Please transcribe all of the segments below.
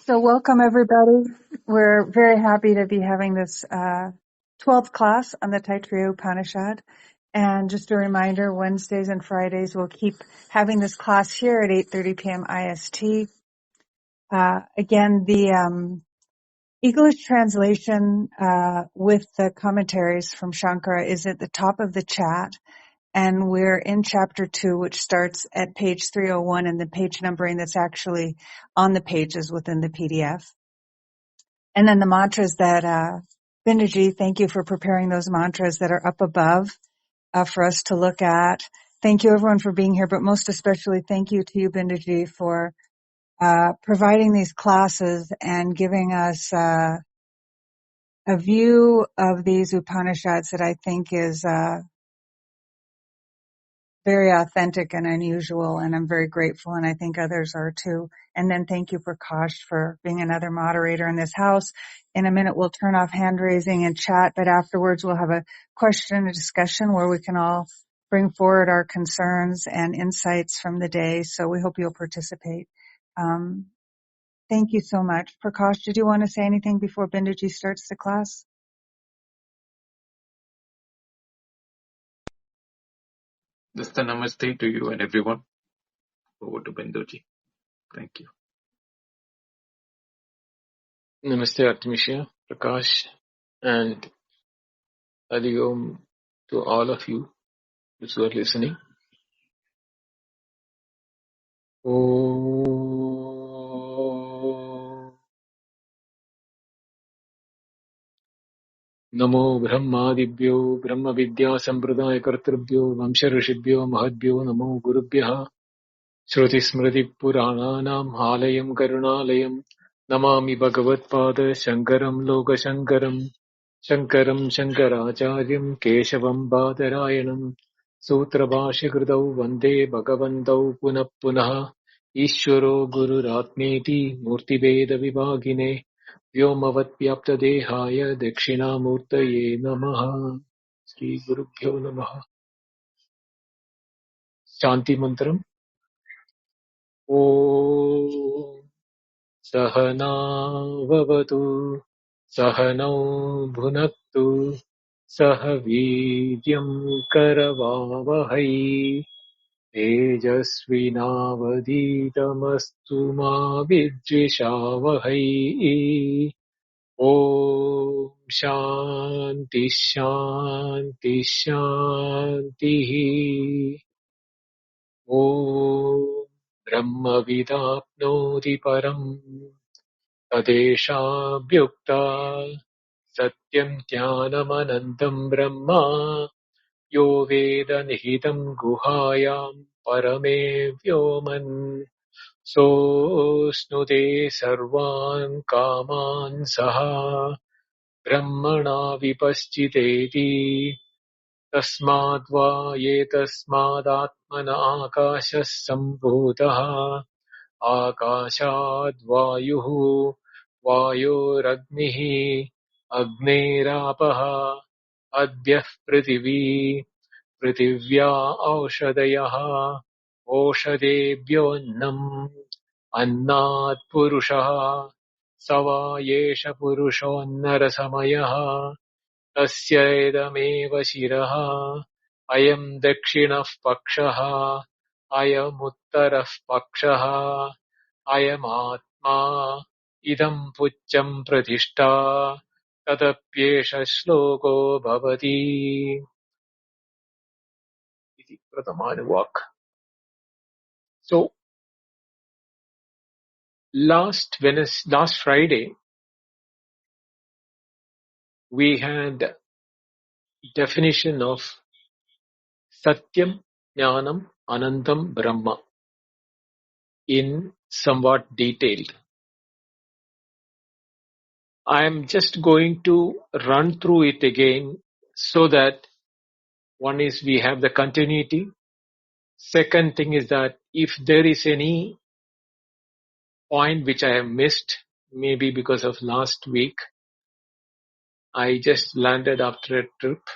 So welcome everybody. We're very happy to be having this 12th class on the Taitareeya Upanishad. And just a reminder, Wednesdays and Fridays we'll keep having this class here at 8:30 p.m. IST. Again, the English translation with the commentaries from Shankara is at the top of the chat. And we're in chapter 2, which starts at page 301, and the page numbering that's actually on the pages within the PDF. And then the mantras that, Bindaji, thank you for preparing those mantras that are up above for us to look at. Thank you everyone for being here, but most especially thank you to you, Bindaji, for providing these classes and giving us a view of these Upanishads that I think is very authentic and unusual, and I'm very grateful, and I think others are too. And then thank you, Prakash, for being another moderator in this house. In a minute, we'll turn off hand raising and chat, but afterwards we'll have a question and discussion where we can all bring forward our concerns and insights from the day. So we hope you'll participate. Thank you so much. Prakash, did you want to say anything before Bindaji starts the class? Just a namaste to you and everyone. Over to Binduji. Thank you. Namaste Artemisia, Prakash, and Hari Om to all of you who are listening. Om Namo Brahmadibhyo Brahma Vidya Sampradaya Kartrabhyo Vamsha Rishibhyo Mahadbhyo Namo Gurubhyaha Shruti Smriti Purananam Alayam Karunalayam Namami Bhagavatpada Shankaram Loka Shankaram Shankaram Shankaracharyam Keshavam Badarayanam Sutrabhashikritau Vande Bhagavantau Punah Punah Ishvaro Gururatmeti Murtibeda Vibhagine Vyomavatyaptadehaya Dakshinamurtaye Namaha Sri Gurubhyo Namaha Shanti Mantram Om Sahana Vavatu Sahanau Bhunaktu Sahavidyam Karavavahai Tejasvinavaditamastu ma vidvishavahai Om Shanti Shanti Shanti Om Brahma Vidapnoti Param Tadeshabhyukta Satyam Jnanamanantam Brahma Yo Veda Nihitam Guhayam Parame Vyoman Sosnute Sarvan Kaman Saha Brahmana Vipaschiteti Tasmadva Yetasmadatmana Akashas Sambhutaha Akashadvayuhu Vayoragnihi Agneirapaha Adhyah Prithivi Prithivya Aushadayaha Oshadebhyonnam Annat Purushaha Sava Yesha Purushonnarasamayaha Tasya Edameva Shiraha Ayam Dakshinah Pakshaha Ayam Uttarah Pakshaha Ayam Atma Idam Puccham Pratishtha Tadapyesha Shloko Bhavati Iti Prathamanuvak. So, last Friday, we had definition of Satyam, Jnanam, Anantam, Brahma in somewhat detailed. I am just going to run through it again so that one is we have the continuity. Second thing is that if there is any point which I have missed, maybe because of last week, I just landed after a trip.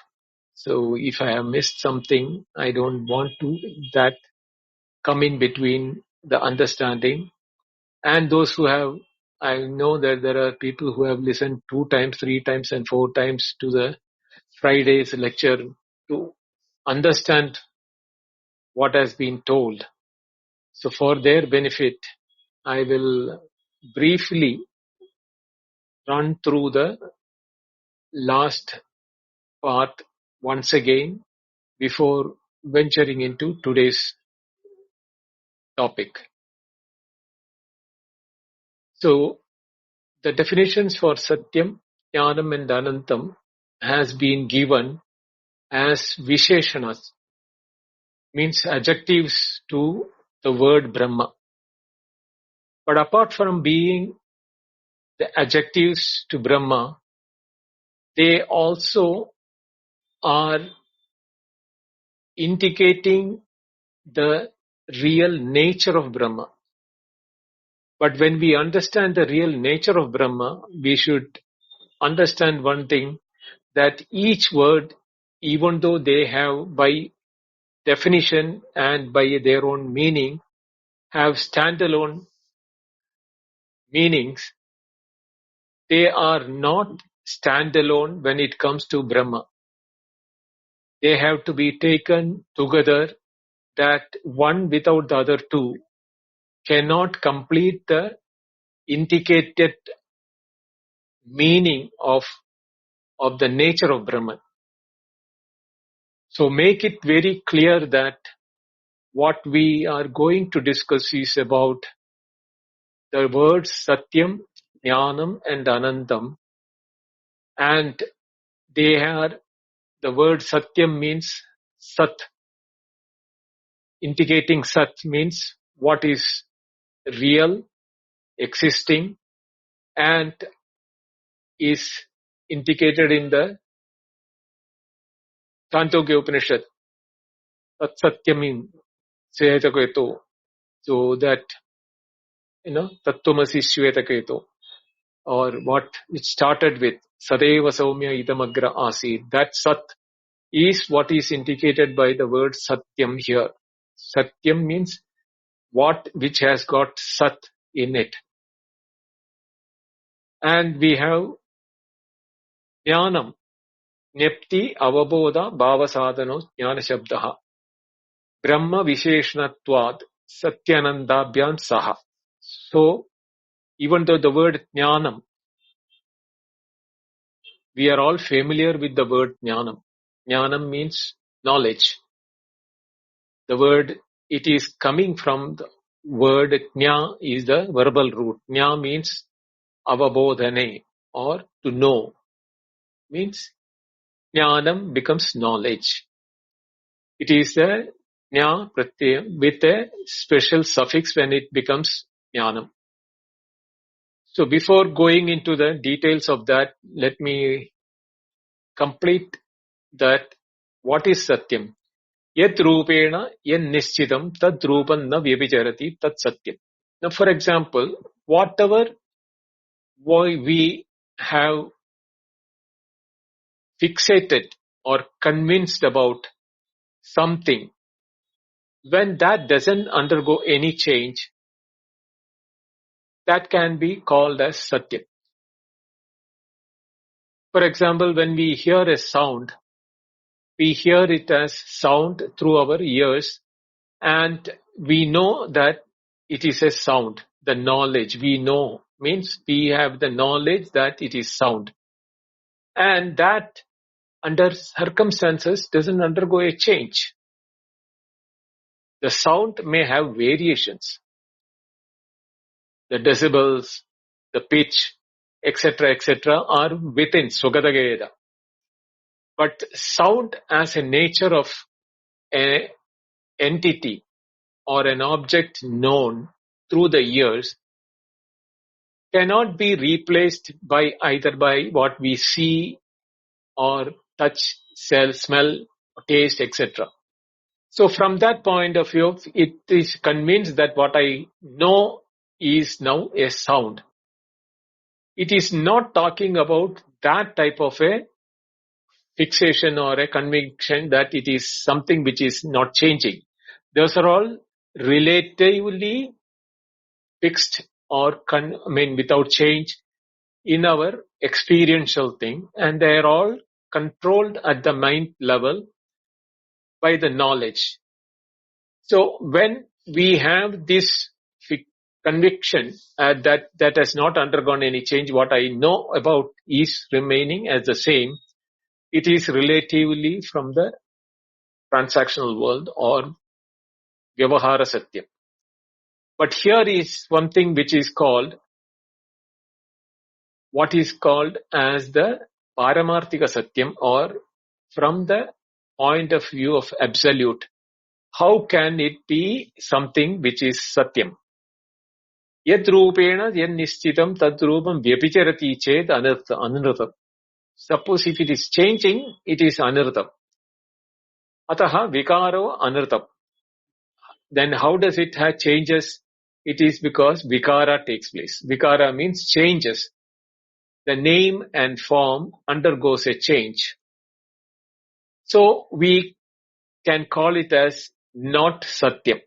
So if I have missed something, I don't want to that come in between the understanding. And those who have I know that there are people who have listened 2 times, 3 times and 4 times to the Friday's lecture to understand what has been told. So for their benefit, I will briefly run through the last part once again before venturing into today's topic. So the definitions for Satyam, Jnanam and Anantam has been given as Visheshanas, means adjectives to the word Brahma. But apart from being the adjectives to Brahma, they also are indicating the real nature of Brahma. But when we understand the real nature of Brahma, we should understand one thing, that each word, even though they have by definition and by their own meaning, have standalone meanings, they are not standalone when it comes to Brahma. They have to be taken together, that one without the other two cannot complete the indicated meaning of the nature of Brahman. So make it very clear that what we are going to discuss is about the words Satyam, Jnanam and Anantam, and they are, the word Satyam means Sat. Indicating Sat means what is real, existing, and is indicated in the Chandogya Upanishad. Tat Satyam Svetaketo. So that, Tattvamasi Svetaketo, or what it started with, Sadeva Saumya Idamagra Asi. That Sat is what is indicated by the word Satyam here. Satyam means what which has got Sat in it. And we have Jnanam, Nepti Avabodha Bhavasadhano Jnana Shabdaha, Brahma Visheshnatvad Satyanandabhyam Saha. So, even though the word Jnanam, we are all familiar with the word Jnanam. Jnanam means knowledge. The word, it is coming from the word Jna is the verbal root. Jna means avabodhane, or to know. Means Jnanam becomes knowledge. It is a Jna pratyam with a special suffix when it becomes Jnanam. So before going into the details of that, let me complete that. What is Satyam? Yat rupena yan nishchitam tad rupan na vyabhicharati tad satyam. Now, for example, whatever we have fixated or convinced about something, when that doesn't undergo any change, that can be called as Satyam. For example, when we hear a sound, we hear it as sound through our ears, and we know that it is a sound. The knowledge we know means we have the knowledge that it is sound. And that under circumstances doesn't undergo a change. The sound may have variations. The decibels, the pitch, etc., are within Sugadageda. But sound as a nature of an entity or an object known through the ears cannot be replaced by either by what we see or touch, smell, taste, etc. So from that point of view, it is convinced that what I know is now a sound. It is not talking about that type of a fixation or a conviction that it is something which is not changing. Those are all relatively fixed or without change in our experiential thing, and they are all controlled at the mind level by the knowledge. So when we have this conviction that has not undergone any change, what I know about is remaining as the same, it is relatively from the transactional world or Vyavahara Satyam. But here is one thing which is called, what is called as the Paramarthika Satyam, or from the point of view of absolute. How can it be something which is Satyam? Yad rupena yad nishchitam tad rupam vyapicharati ched anurtham. Suppose if it is changing, it is anurtham. Ataha vikaro anurtham. Then how does it have changes? It is because vikara takes place. Vikara means changes. The name and form undergoes a change. So we can call it as not Satyam.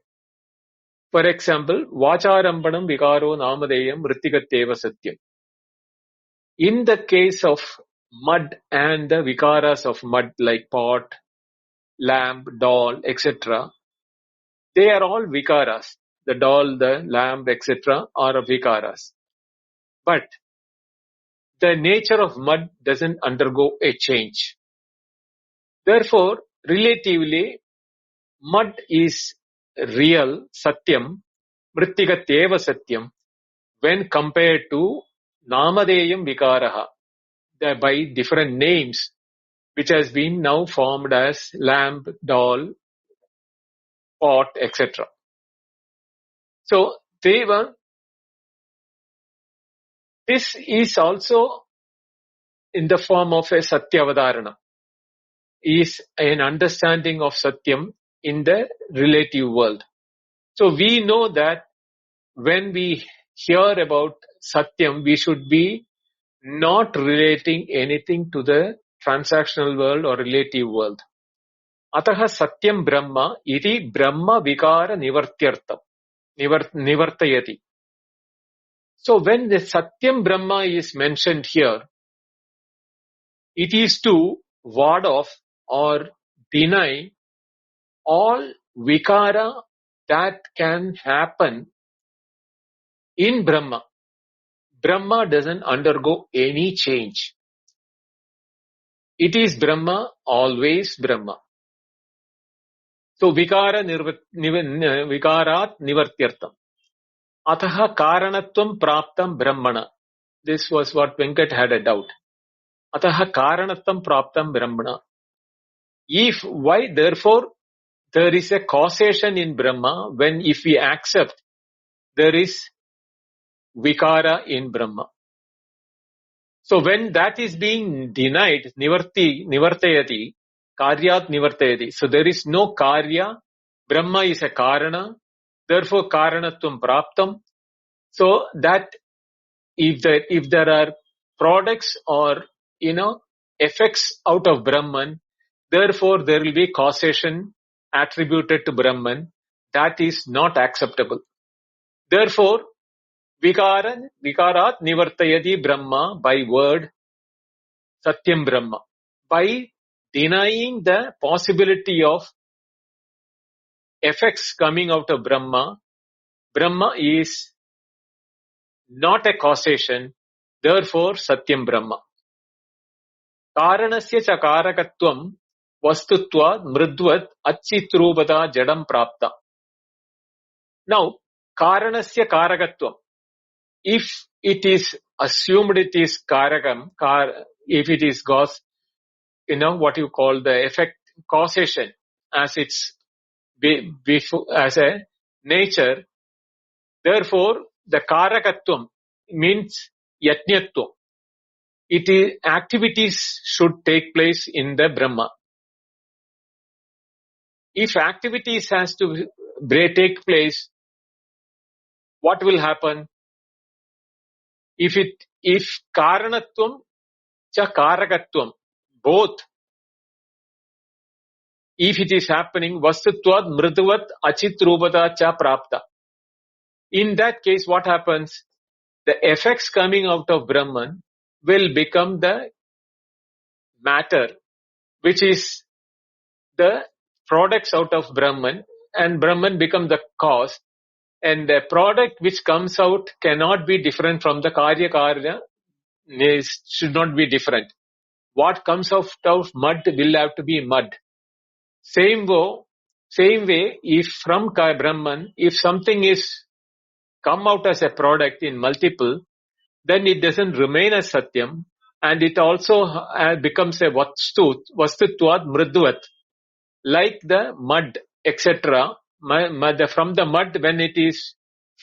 For example, Vacharambanam vikaro namadeyam rittikatteva Satyam. In the case of mud and the vikaras of mud like pot, lamp, doll, etc., they are all vikaras. The doll, the lamp, etc. are vikaras. But the nature of mud doesn't undergo a change. Therefore, relatively, mud is real, Satyam, Mrittikatteva Satyam, when compared to Namadeyam Vikaraha, by different names, which has been now formed as lamp, doll, pot, etc. So, Deva, this is also in the form of a Satyavadarana, is an understanding of Satyam in the relative world. So we know that when we hear about Satyam, we should be not relating anything to the transactional world or relative world. Ataha Satyam Brahma iti Brahma Vikara Nivartayati. So when the Satyam Brahma is mentioned here, it is to ward off or deny all Vikara that can happen in Brahma. Brahma doesn't undergo any change. It is Brahma, always Brahma. So Vikarat Nivartyartam. Ataha Karanatvam Praptam Brahmana. This was what Venkat had a doubt. Ataha Karanatvam Praptam Brahmana. Why therefore there is a causation in Brahma when if we accept there is Vikara in Brahma. So when that is being denied, Nivartayati, Karyat Nivartayati. So there is no Karya. Brahma is a Karana. Therefore Karanatvam Praptam. So that if there are products or, effects out of Brahman, therefore there will be causation attributed to Brahman. That is not acceptable. Therefore, Vikarat Nivartayati Brahma by word Satyam Brahma. By denying the possibility of effects coming out of Brahma, Brahma is not a causation, therefore Satyam Brahma. Karanasya cha karakatvam vastutva mridvat achitrubata jadam prapta. Now, Karanasya karakatvam. If it is assumed it is karakam, if it is what you call the effect causation as its as a nature, therefore the karakatvam means yajnatvam. It is activities should take place in the Brahma. If activities has to take place, what will happen? If karanatvam cha karakatvam, both, if it is happening, vastutvat mriduvat achitrubata cha prapta. In that case, what happens? the effects coming out of Brahman will become the matter, which is the products out of Brahman, and Brahman become the cause, and the product which comes out cannot be different from the Karya Karya, should not be different. What comes out of mud will have to be mud. Same way, if from Brahman, if something is come out as a product in multiple, then it doesn't remain as Satyam, and it also becomes a Vastutvat Mridvat, like the mud, etc. From the mud, when it is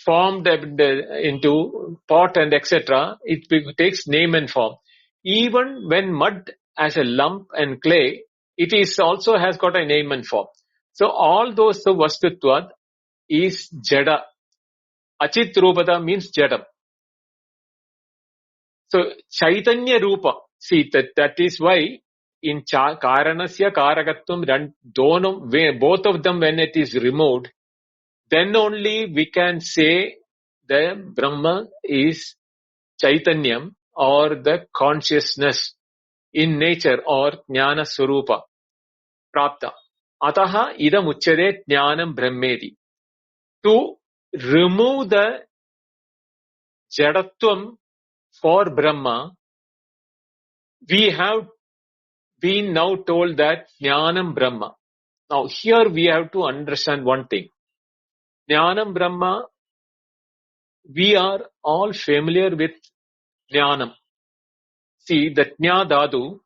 formed into pot and etc., it takes name and form. Even when mud as a lump and clay, it is also has got a name and form. So all those Vastutvat is Jada. Achit Rupada means Jadam. So Chaitanya Rupa, see that is why in Karanasya Karagatvam, both of them, when it is removed, then only we can say the Brahma is Chaitanyam, or the consciousness in nature, or Jnana Swarupa Prapta. Ataha idam uchyate Jnanam Brahmeti. To remove the Jadatvam for Brahma, we have been now told that Jnanam Brahma. Now here we have to understand one thing. Jnanam Brahma, we are all familiar with Jnanam. See, the Jna Dhatu,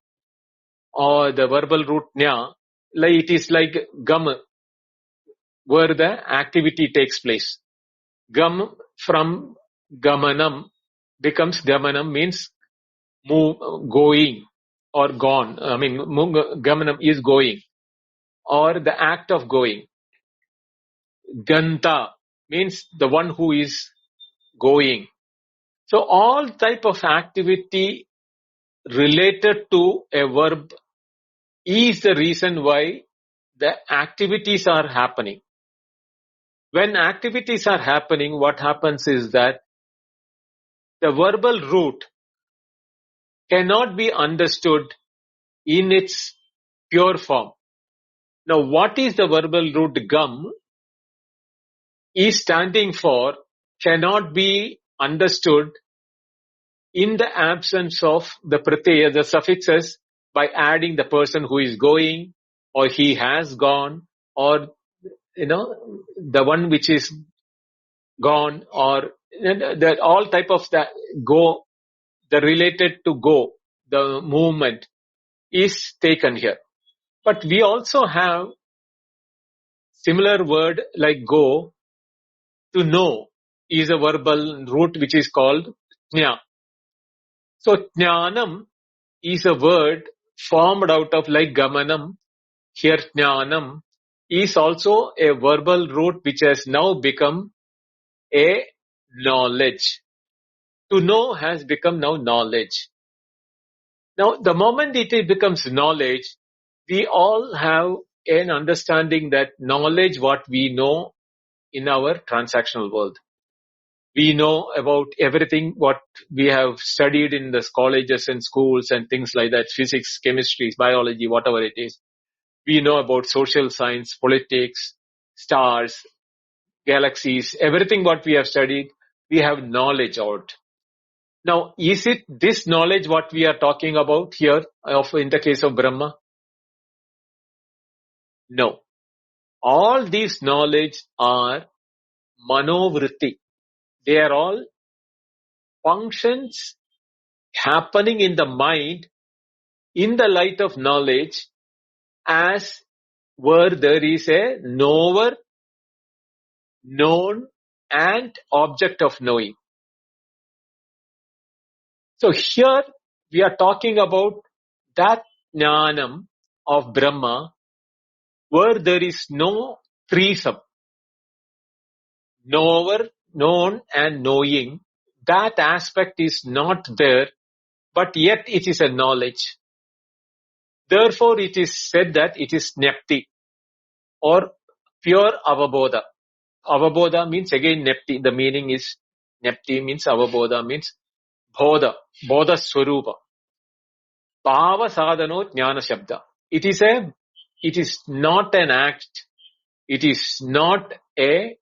or the verbal root Jna, it is like Gam, where the activity takes place. Gam from Gamanam becomes Gamanam, means move, going, or gone. I mean, Gamanam is going, or the act of going. Ganta means the one who is going. So all type of activity related to a verb is the reason why the activities are happening. When activities are happening, what happens is that the verbal root cannot be understood in its pure form. Now, what is the verbal root gam is standing for cannot be understood in the absence of the pratyaya, the suffixes, by adding the person who is going, or he has gone, or the one which is gone, or all type of that go, the related to go, the movement is taken here. But we also have similar word like go. To know is a verbal root which is called jna. So jnanam is a word formed out of like gamanam. Here jnanam is also a verbal root which has now become a knowledge. To know has become now knowledge. Now the moment it becomes knowledge, we all have an understanding that knowledge, what we know in our transactional world. We know about everything what we have studied in the colleges and schools and things like that, physics, chemistry, biology, whatever it is. We know about social science, politics, stars, galaxies, everything what we have studied, we have knowledge out. Now, is it this knowledge what we are talking about here in the case of Brahma? No. All these knowledge are manovritti. They are all functions happening in the mind in the light of knowledge, as where there is a knower, known, and object of knowing. So here we are talking about that jnanam of Brahma, where there is no threesome, knower, known, and knowing. That aspect is not there, but yet it is a knowledge. Therefore, it is said that it is nepti, or pure avabodha. Avabodha means again nepti. The meaning is Jnapti means avabodha, means bodha, bodha swarupa. Bhava sadhano jnana shabda. It is not an act. It is not a,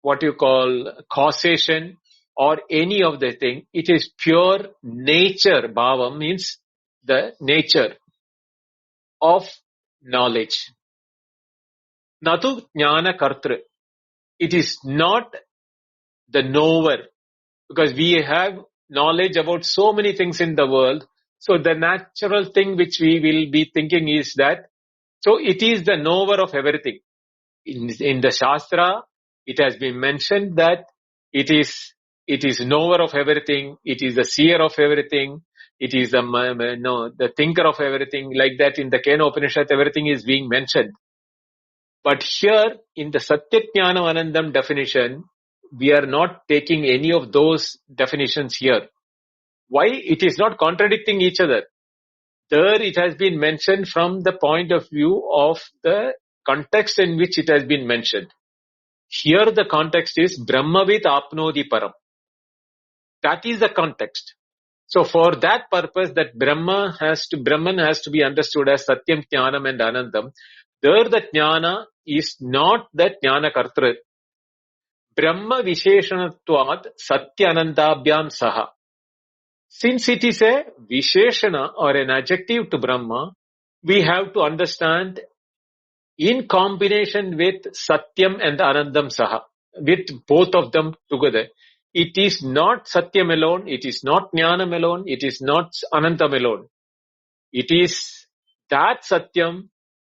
what you call, causation or any of the thing. It is pure nature. Bhava means the nature of knowledge. Natu jnana kartra. It is not the knower, because we have knowledge about so many things in the world. So the natural thing which we will be thinking is that, so it is the knower of everything. In the Shastra, it has been mentioned that it is knower of everything, it is the seer of everything, it is the thinker of everything. Like that in the Kena Upanishad, everything is being mentioned. But here in the Satyajnana Anandam definition, we are not taking any of those definitions here. Why? It is not contradicting each other. There it has been mentioned from the point of view of the context in which it has been mentioned. Here the context is Brahmavid apnodi param. That is the context. So for that purpose, that Brahman has to be understood as Satyam, Jnanam and Anandam. There the Jnana is not the Jnana Kartra. Brahma Visheshanatvat Satyanandabhyam Saha. Since it is a Visheshana or an adjective to Brahma, we have to understand in combination with Satyam and Anandam Saha, with both of them together. It is not Satyam alone, it is not Jnanam alone, it is not Anandam alone. It is that Satyam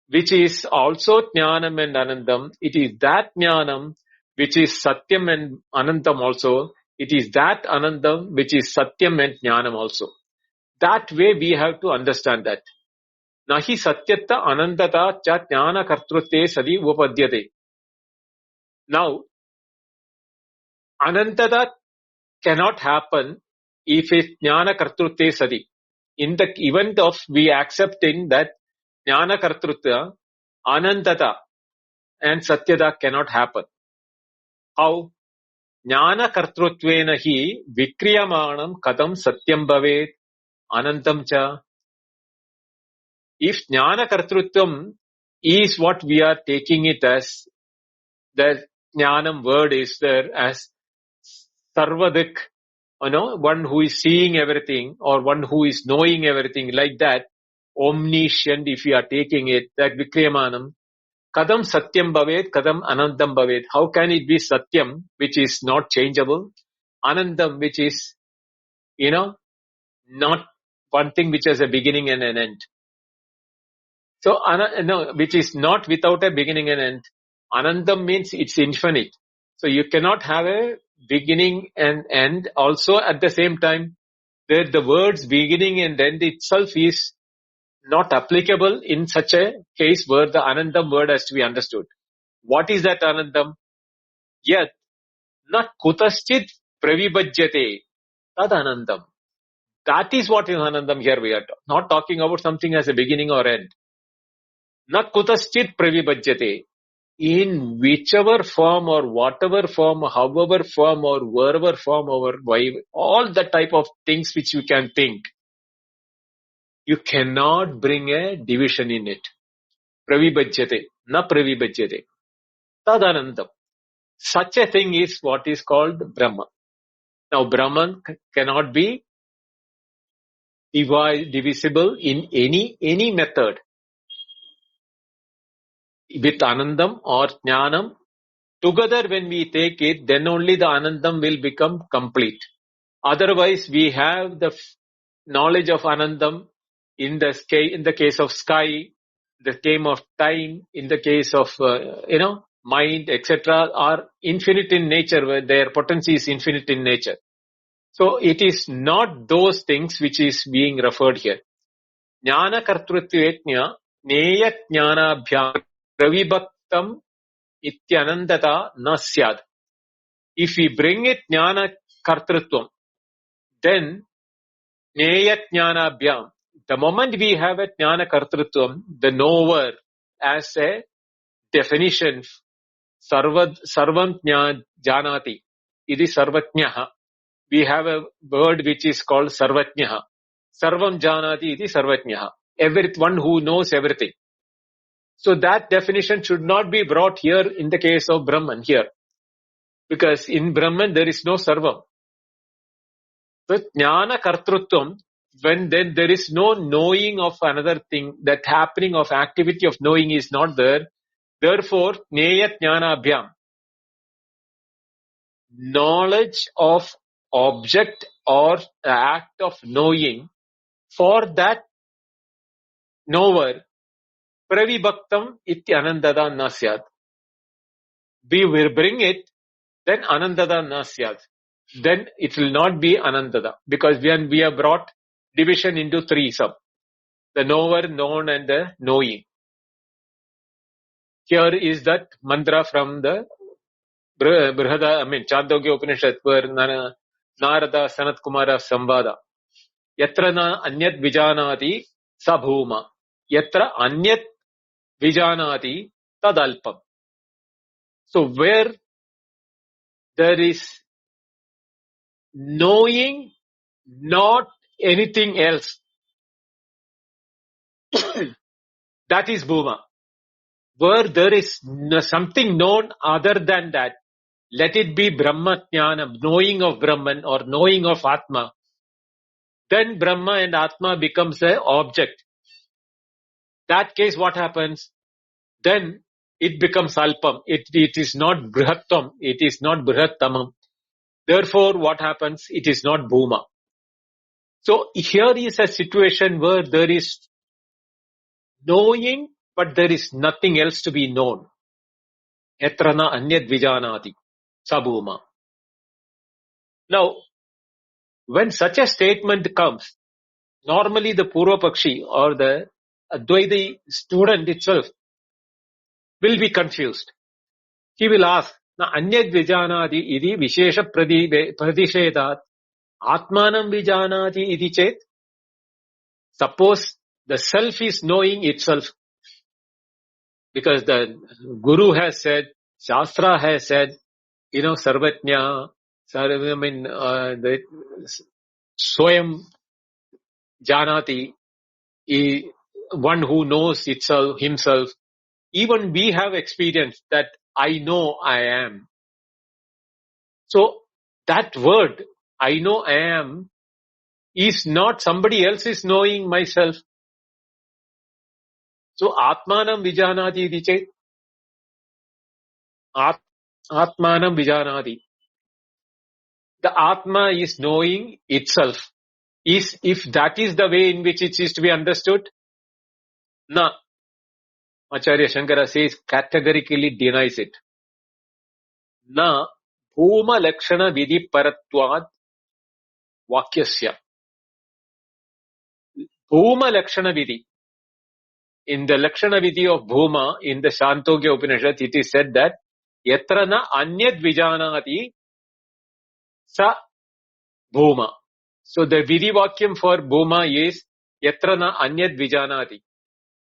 which is also Jnanam and Anandam. It is that Jnanam which is Satyam and Anandam also. It is that Anandam which is Satyam and Jnanam also. That way we have to understand that. Nahi Satyata Anandata cha Jnana Kartrute Sadi Upadyate. Now, Anandata cannot happen if it's Jnana Kartrute Sadi. In the event of we accepting that Jnana Kartrutya, Anandata and Satyata cannot happen. How? Jnana Kartrutvena hi Vikriyamanam Kadam Satyam Bhavet Anandam cha. If Jnana Kartrutvam is what we are taking it as, the Jnanam word is there as Sarvadik, one who is seeing everything or one who is knowing everything, like that, omniscient, if we are taking it, that Vikriyamanam, Kadam Satyam Bhavet, Kadam Anandam Bhavet. How can it be Satyam, which is not changeable, Anandam, which is, not one thing which has a beginning and an end. So, which is not without a beginning and end. Anandam means it's infinite. So you cannot have a beginning and end. Also at the same time, the words beginning and end itself is not applicable in such a case where the Anandam word has to be understood. What is that Anandam? Yet, na kutaschit pravibhajyate. Tad Anandam. That is what is Anandam here. We are not talking about something as a beginning or end. Na kutaschit pravibhajyate. In whichever form or whatever form, however form or wherever form or all the type of things which you can think, you cannot bring a division in it. Pravibhajyate. Na pravibhajyate. Tadanandam. Such a thing is what is called Brahma. Now Brahman cannot be divisible in any method. With Anandam or Jnanam, together when we take it, then only the Anandam will become complete. Otherwise, we have the knowledge of Anandam in the case of sky, the case of time, in the case of, mind, etc. are infinite in nature, where their potency is infinite in nature. So it is not those things which is being referred here. Jnana kartrutvetnya neya jnanabhyam pravibhaktam ityanandata na syad. If we bring it jnana kartrutvam, then neya jnanabhyam, the moment we have a jnana kartrutvam, the knower as a definition, sarvam janati, iti sarvatnyaha. We have a word which is called sarvatnyaha. Sarvam janati iti sarvatnyaha. Everyone who knows everything. So that definition should not be brought here in the case of Brahman here. Because in Brahman there is no sarvam. So jnana kartrutvam, when then there is no knowing of another thing, that happening of activity of knowing is not there. Therefore, jnaya jnanabhyam, knowledge of object or act of knowing, for that knower, pravibhaktam iti anandada nasyat. We will bring it, then anandada nasyat. Then it will not be anandada, because when we have brought division into three sub, the knower, known, and the knowing. Here is that mantra from the Chandogya Upanishad, where Narada Sanat Kumara Samvada. Yatra na anyat vijanati sabhuma. Yatra anyat vijanati tadalpam. So where there is knowing, not anything else, that is bhuma. Where there is something known other than that, let it be Brahma Jnana, knowing of Brahman or knowing of Atma, then Brahma and Atma becomes an object. That case, what happens? Then it becomes Alpam. It is not Brihattam. It is not Brihattamam. Therefore, what happens? It is not Bhuma. So here is a situation where there is knowing, but there is nothing else to be known. Yatrana anyad vijanati sabhuma. Now, when such a statement comes, normally the Purva Pakshi or the Advaita student itself will be confused. He will ask, na anyad vijanati iti vishesha pradishedat atmanam vijanati iti chet. Suppose the self is knowing itself, because the Guru has said, Shastra has said, Sarvatnya, the Swayam Janati, one who knows itself, himself. Even we have experienced that I know I am. So that word, I know I am, is not somebody else is knowing myself. So Atmanam Vijanati iti chet. Atmanam Vijanati. The Atma is knowing itself. If that is the way in which it is to be understood, na. Acharya Shankara says, categorically denies it. Na bhuma lakshana vidhi paratvad vakyasya. Bhuma lakshana vidhi. In the lakshana vidhi of bhuma, in the Shantogya Upanishad, it is said that yatra na anyad vijanati sa bhuma. So the vidhi vakyam for bhuma is yatra na anyad vijanati.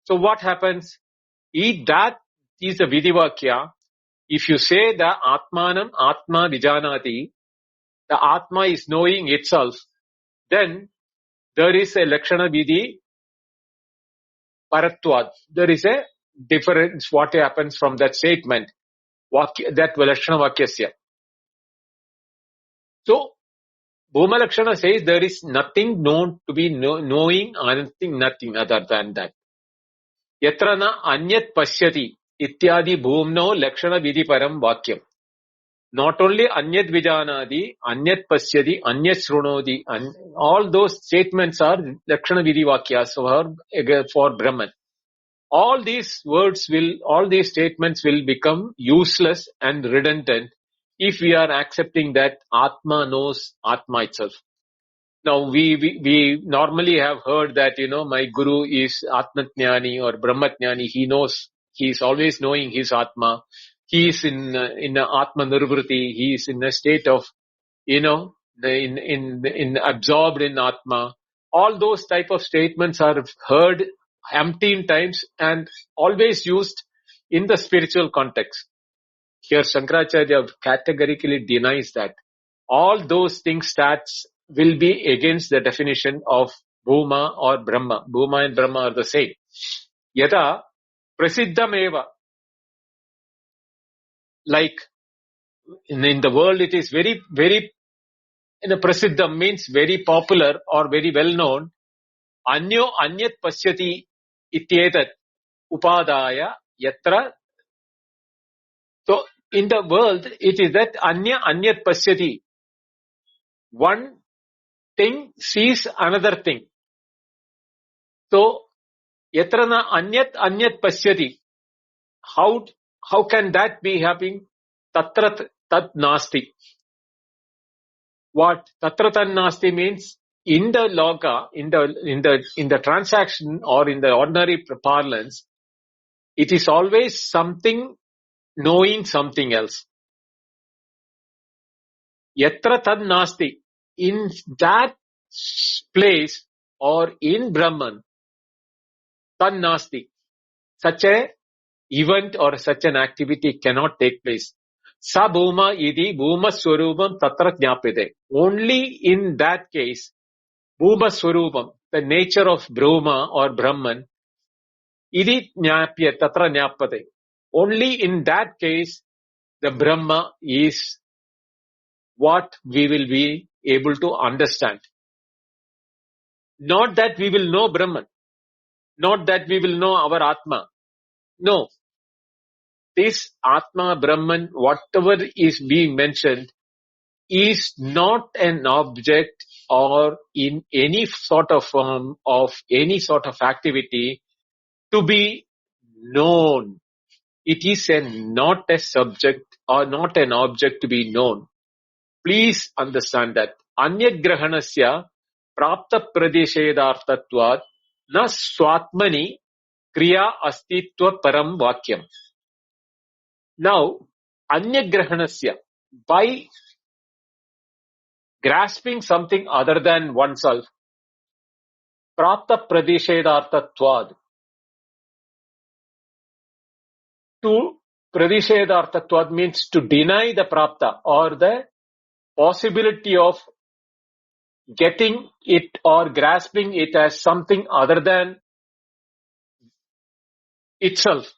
So what happens? If that is the vidhi vakya, if you say the Atmanam Atma Vijanati, the Atma is knowing itself, then there is a Lakshana Vidhi Paratvad. There is a difference what happens from that statement, that Lakshana Vakyasya. So, Bhuma Lakshana says there is nothing known to be knowing, nothing other than that. Yatra na anyat pasyati ityadi bhumno Lakshana Vidhi Param Vakyam. Not only anyat vijanadi, anyat pasyadi, anyat shrunodi, all those statements are lakshana vidhi vakyas for Brahman. All these statements will become useless and redundant if we are accepting that Atma knows Atma itself. Now we normally have heard that, my Guru is Atmatjnani or Brahmatjnani. He knows, he is always knowing his Atma. He is in Atma Nirvriti. He is in a state of, absorbed in Atma. All those type of statements are heard umpteen times and always used in the spiritual context. Here Shankaracharya categorically denies that. All those things will be against the definition of Bhuma or Brahma. Bhuma and Brahma are the same. Yada prasiddham eva. Like in the world it is very, very, prasiddham means very popular or very well known. Anyo anyat pasyati ityetat upadaya yatra. So in the world it is that anyat pasyati. One thing sees another thing. So yatra na anyat pasyati. How can that be happening? Tatra tat nasti. What tatra tat nasti means? In the loka, in the transaction or in the ordinary parlance, it is always something knowing something else. Yatra tad nasti. In that place or in Brahman, tad nasti. Such a event or such an activity cannot take place. Sa bhuma idi bhuma swarupam tatra jnapyate. Only in that case, bhuma swarupam, the nature of Brahma or Brahman, idi jnapyate, tatra jnapyate. Only in that case, the Brahma is what we will be able to understand. Not that we will know Brahman. Not that we will know our Atma. No. This Atma, Brahman, whatever is being mentioned, is not an object or in any sort of form of any sort of activity to be known. It is not a subject or not an object to be known. Please understand that. Anyagrahanasya prapta pradeshedartatvat na swatmani kriya astitva param vakyam. Now, anyagrahanasya, by grasping something other than oneself, prapta pradeshedartatvad. To pradeshedartatvad means to deny the prapta or the possibility of getting it or grasping it as something other than itself.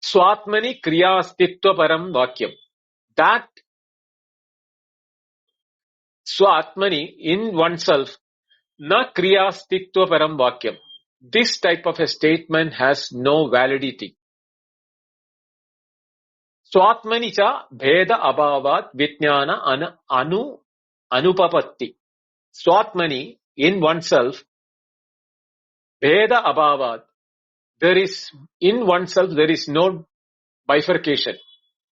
Swatmani kriya astitva param vakyam. That swatmani in oneself, na kriya astitva param vakyam. This type of a statement has no validity. Swatmani cha bheda abhavat vijnana anupapatti. Swatmani in oneself, bheda abhavat. In oneself there is no bifurcation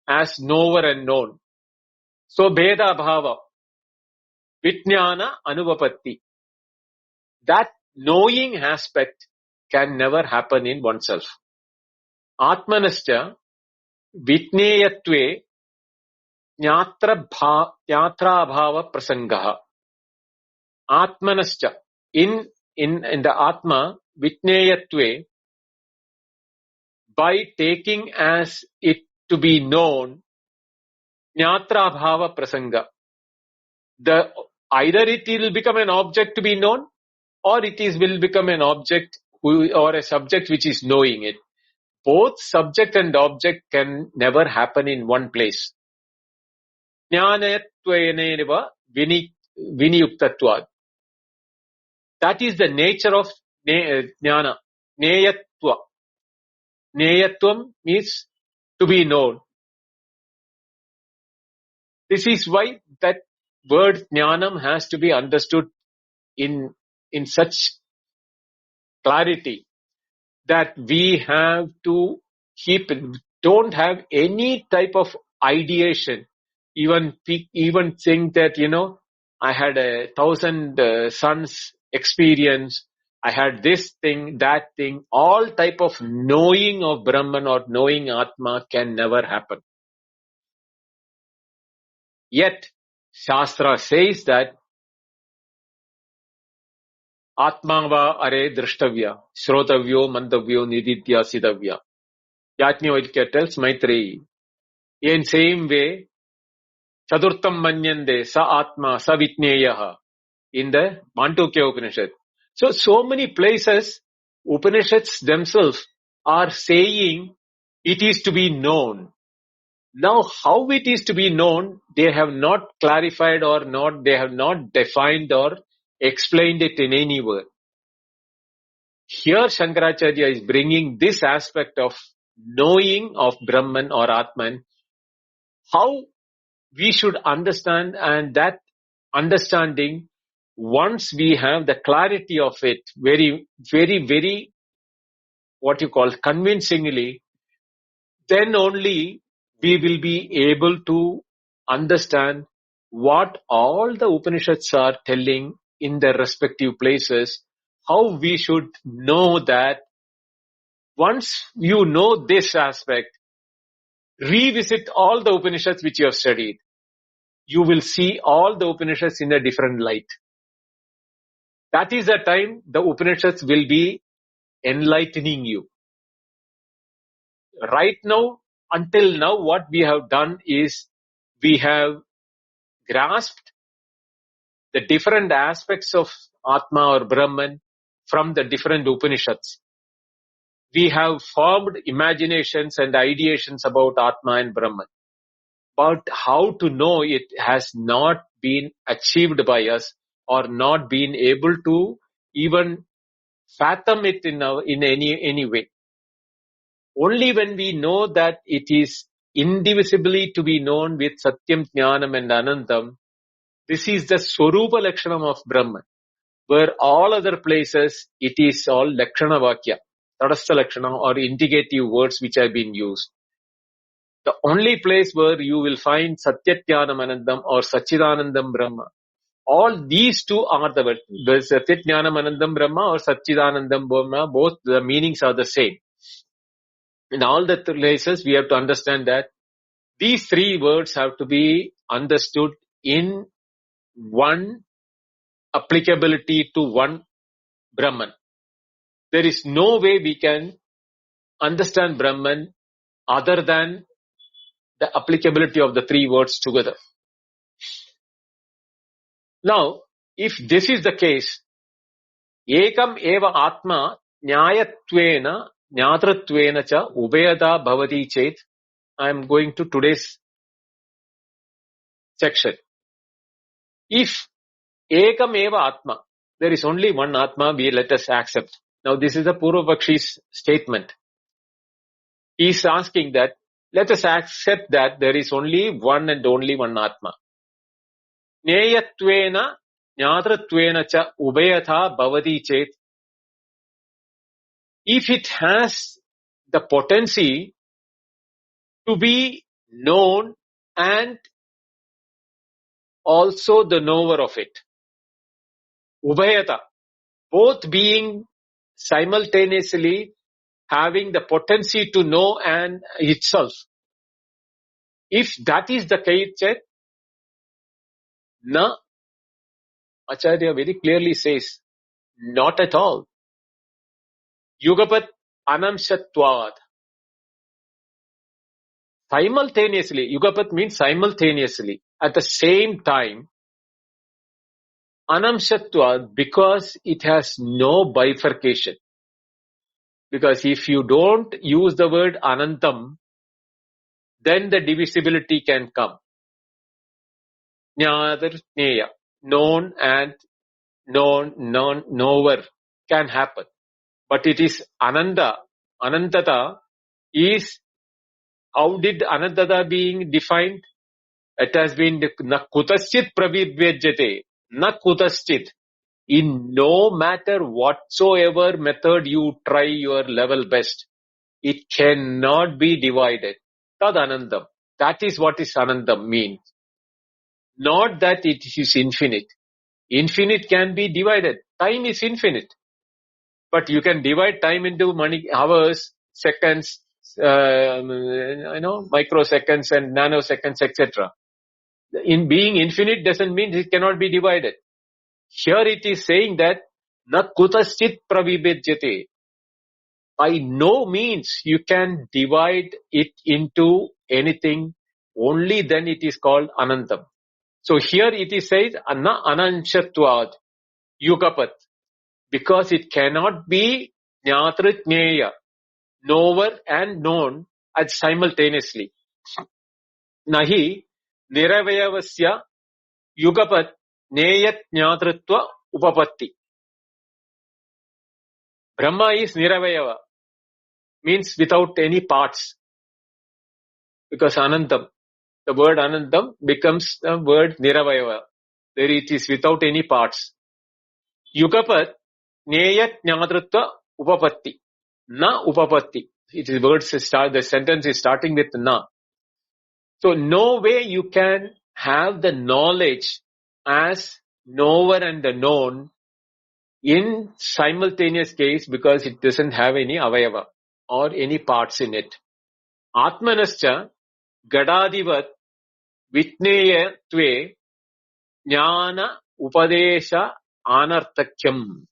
as knower and known. So bheda abhava, vijnana anupapatti. That knowing aspect can never happen in oneself. Atmanascha vitneyatve jnatra bhava prasangaha. Atmanascha, in the Atma, vitneyatve, by taking as it to be known, jnatra bhava prasanga. Either it will become an object to be known, or will become an object or a subject which is knowing it. Both subject and object can never happen in one place. Jnanayatvayaneva viniyuktatvad. That is the nature of jnana. Neyatva. Neyatvam means to be known. This is why that word jnanam has to be understood in such clarity that we have to don't have any type of ideation, even think that, I had 1,000 sons experience, I had this thing, that thing, all type of knowing of Brahman or knowing Atma can never happen. Yet, Shastra says that Atma va are drishtavya, shrotavyo, mandavyo, niditya, sidavya. Yajnavalkya tells Maitreyi. In same way, Chaturtam Manyande Sa Atma Sa Vitneyaha in the Mandukya Upanishad. So many places, Upanishads themselves are saying it is to be known. Now, how it is to be known, they have not clarified or they have not defined or explained it in any word. Here Shankaracharya is bringing this aspect of knowing of Brahman or Atman, how we should understand, and that understanding, once we have the clarity of it, very, very, very, what you call convincingly, then only we will be able to understand what all the Upanishads are telling in their respective places, how we should know that. Once you know this aspect, revisit all the Upanishads which you have studied. You will see all the Upanishads in a different light. That is the time the Upanishads will be enlightening you. Right now, until now, what we have done is we have grasped the different aspects of Atma or Brahman from the different Upanishads. We have formed imaginations and ideations about Atma and Brahman. But how to know it has not been achieved by us, or not been able to even fathom it in any way. Only when we know that it is indivisibly to be known with Satyam, Jnanam and Anantam, this is the Swarupa Lakshanam of Brahman. Where all other places, it is all Lakshana Vakya, Tadastha Lakshana or indicative words which have been used. The only place where you will find Satyatyanam Anandam or Satchidanandam Brahma, all these two are the words. Satyatyanam Anandam Brahma or Satchidanandam Brahma, both the meanings are the same. In all the places, we have to understand that these three words have to be understood in one applicability to one Brahman. There is no way we can understand Brahman other than the applicability of the three words together. Now, if this is the case, ekam eva atma nyayatvena jnatratvena cha ubhayada bhavati chet. I am going to today's section. If ekam eva atma, there is only one atma, we let us accept. Now this is the Purvapakshi's statement. He is asking that, let us accept that there is only one and only one atma. Neyatvena jnatratvena cha ubhayatha bhavati chet. If it has the potency to be known and also the knower of it, ubhayata, both being simultaneously having the potency to know and itself. If that is the case, na, Acharya very clearly says, not at all. Yugapat anamshatvad. Simultaneously, Yugapat means simultaneously. At the same time, anamshatvad, because it has no bifurcation. Because if you don't use the word anantam, then the divisibility can come. Jnadar-jneya, known and knower can happen. But it is ananda. Anantata is, how did anantata being defined? It has been na kutaschit pravibhyajate, na kutaschit. In no matter whatsoever method you try your level best, it cannot be divided. Tad anandam. That is what is anandam means. Not that it is infinite. Infinite can be divided. Time is infinite. But you can divide time into hours, seconds, microseconds and nanoseconds, etc. In being infinite doesn't mean it cannot be divided. Here it is saying that na kutaschit pravibhyajate. by no means you can divide it into anything. Only then it is called Anantam. So here it is said, Anna Ananshatvad, Yugapat, because it cannot be Jnatritneya, knower and known as simultaneously. Nahi Niravayavasya Yugapat Neyat Jnatritva Upapatti. Brahma is Niravayava, means without any parts, because Anantam. The word Anantam becomes the word Niravayava. There it is without any parts. Yugapat Neyat Jnatritva Upapatti. Na Upapatti. It is words start, the sentence is starting with Na. So no way you can have the knowledge as knower and the known in simultaneous case, because it doesn't have any avayava or any parts in it. Atmanascha Gadadivat Vitneya Tve Jnana Upadesha Anartakyam.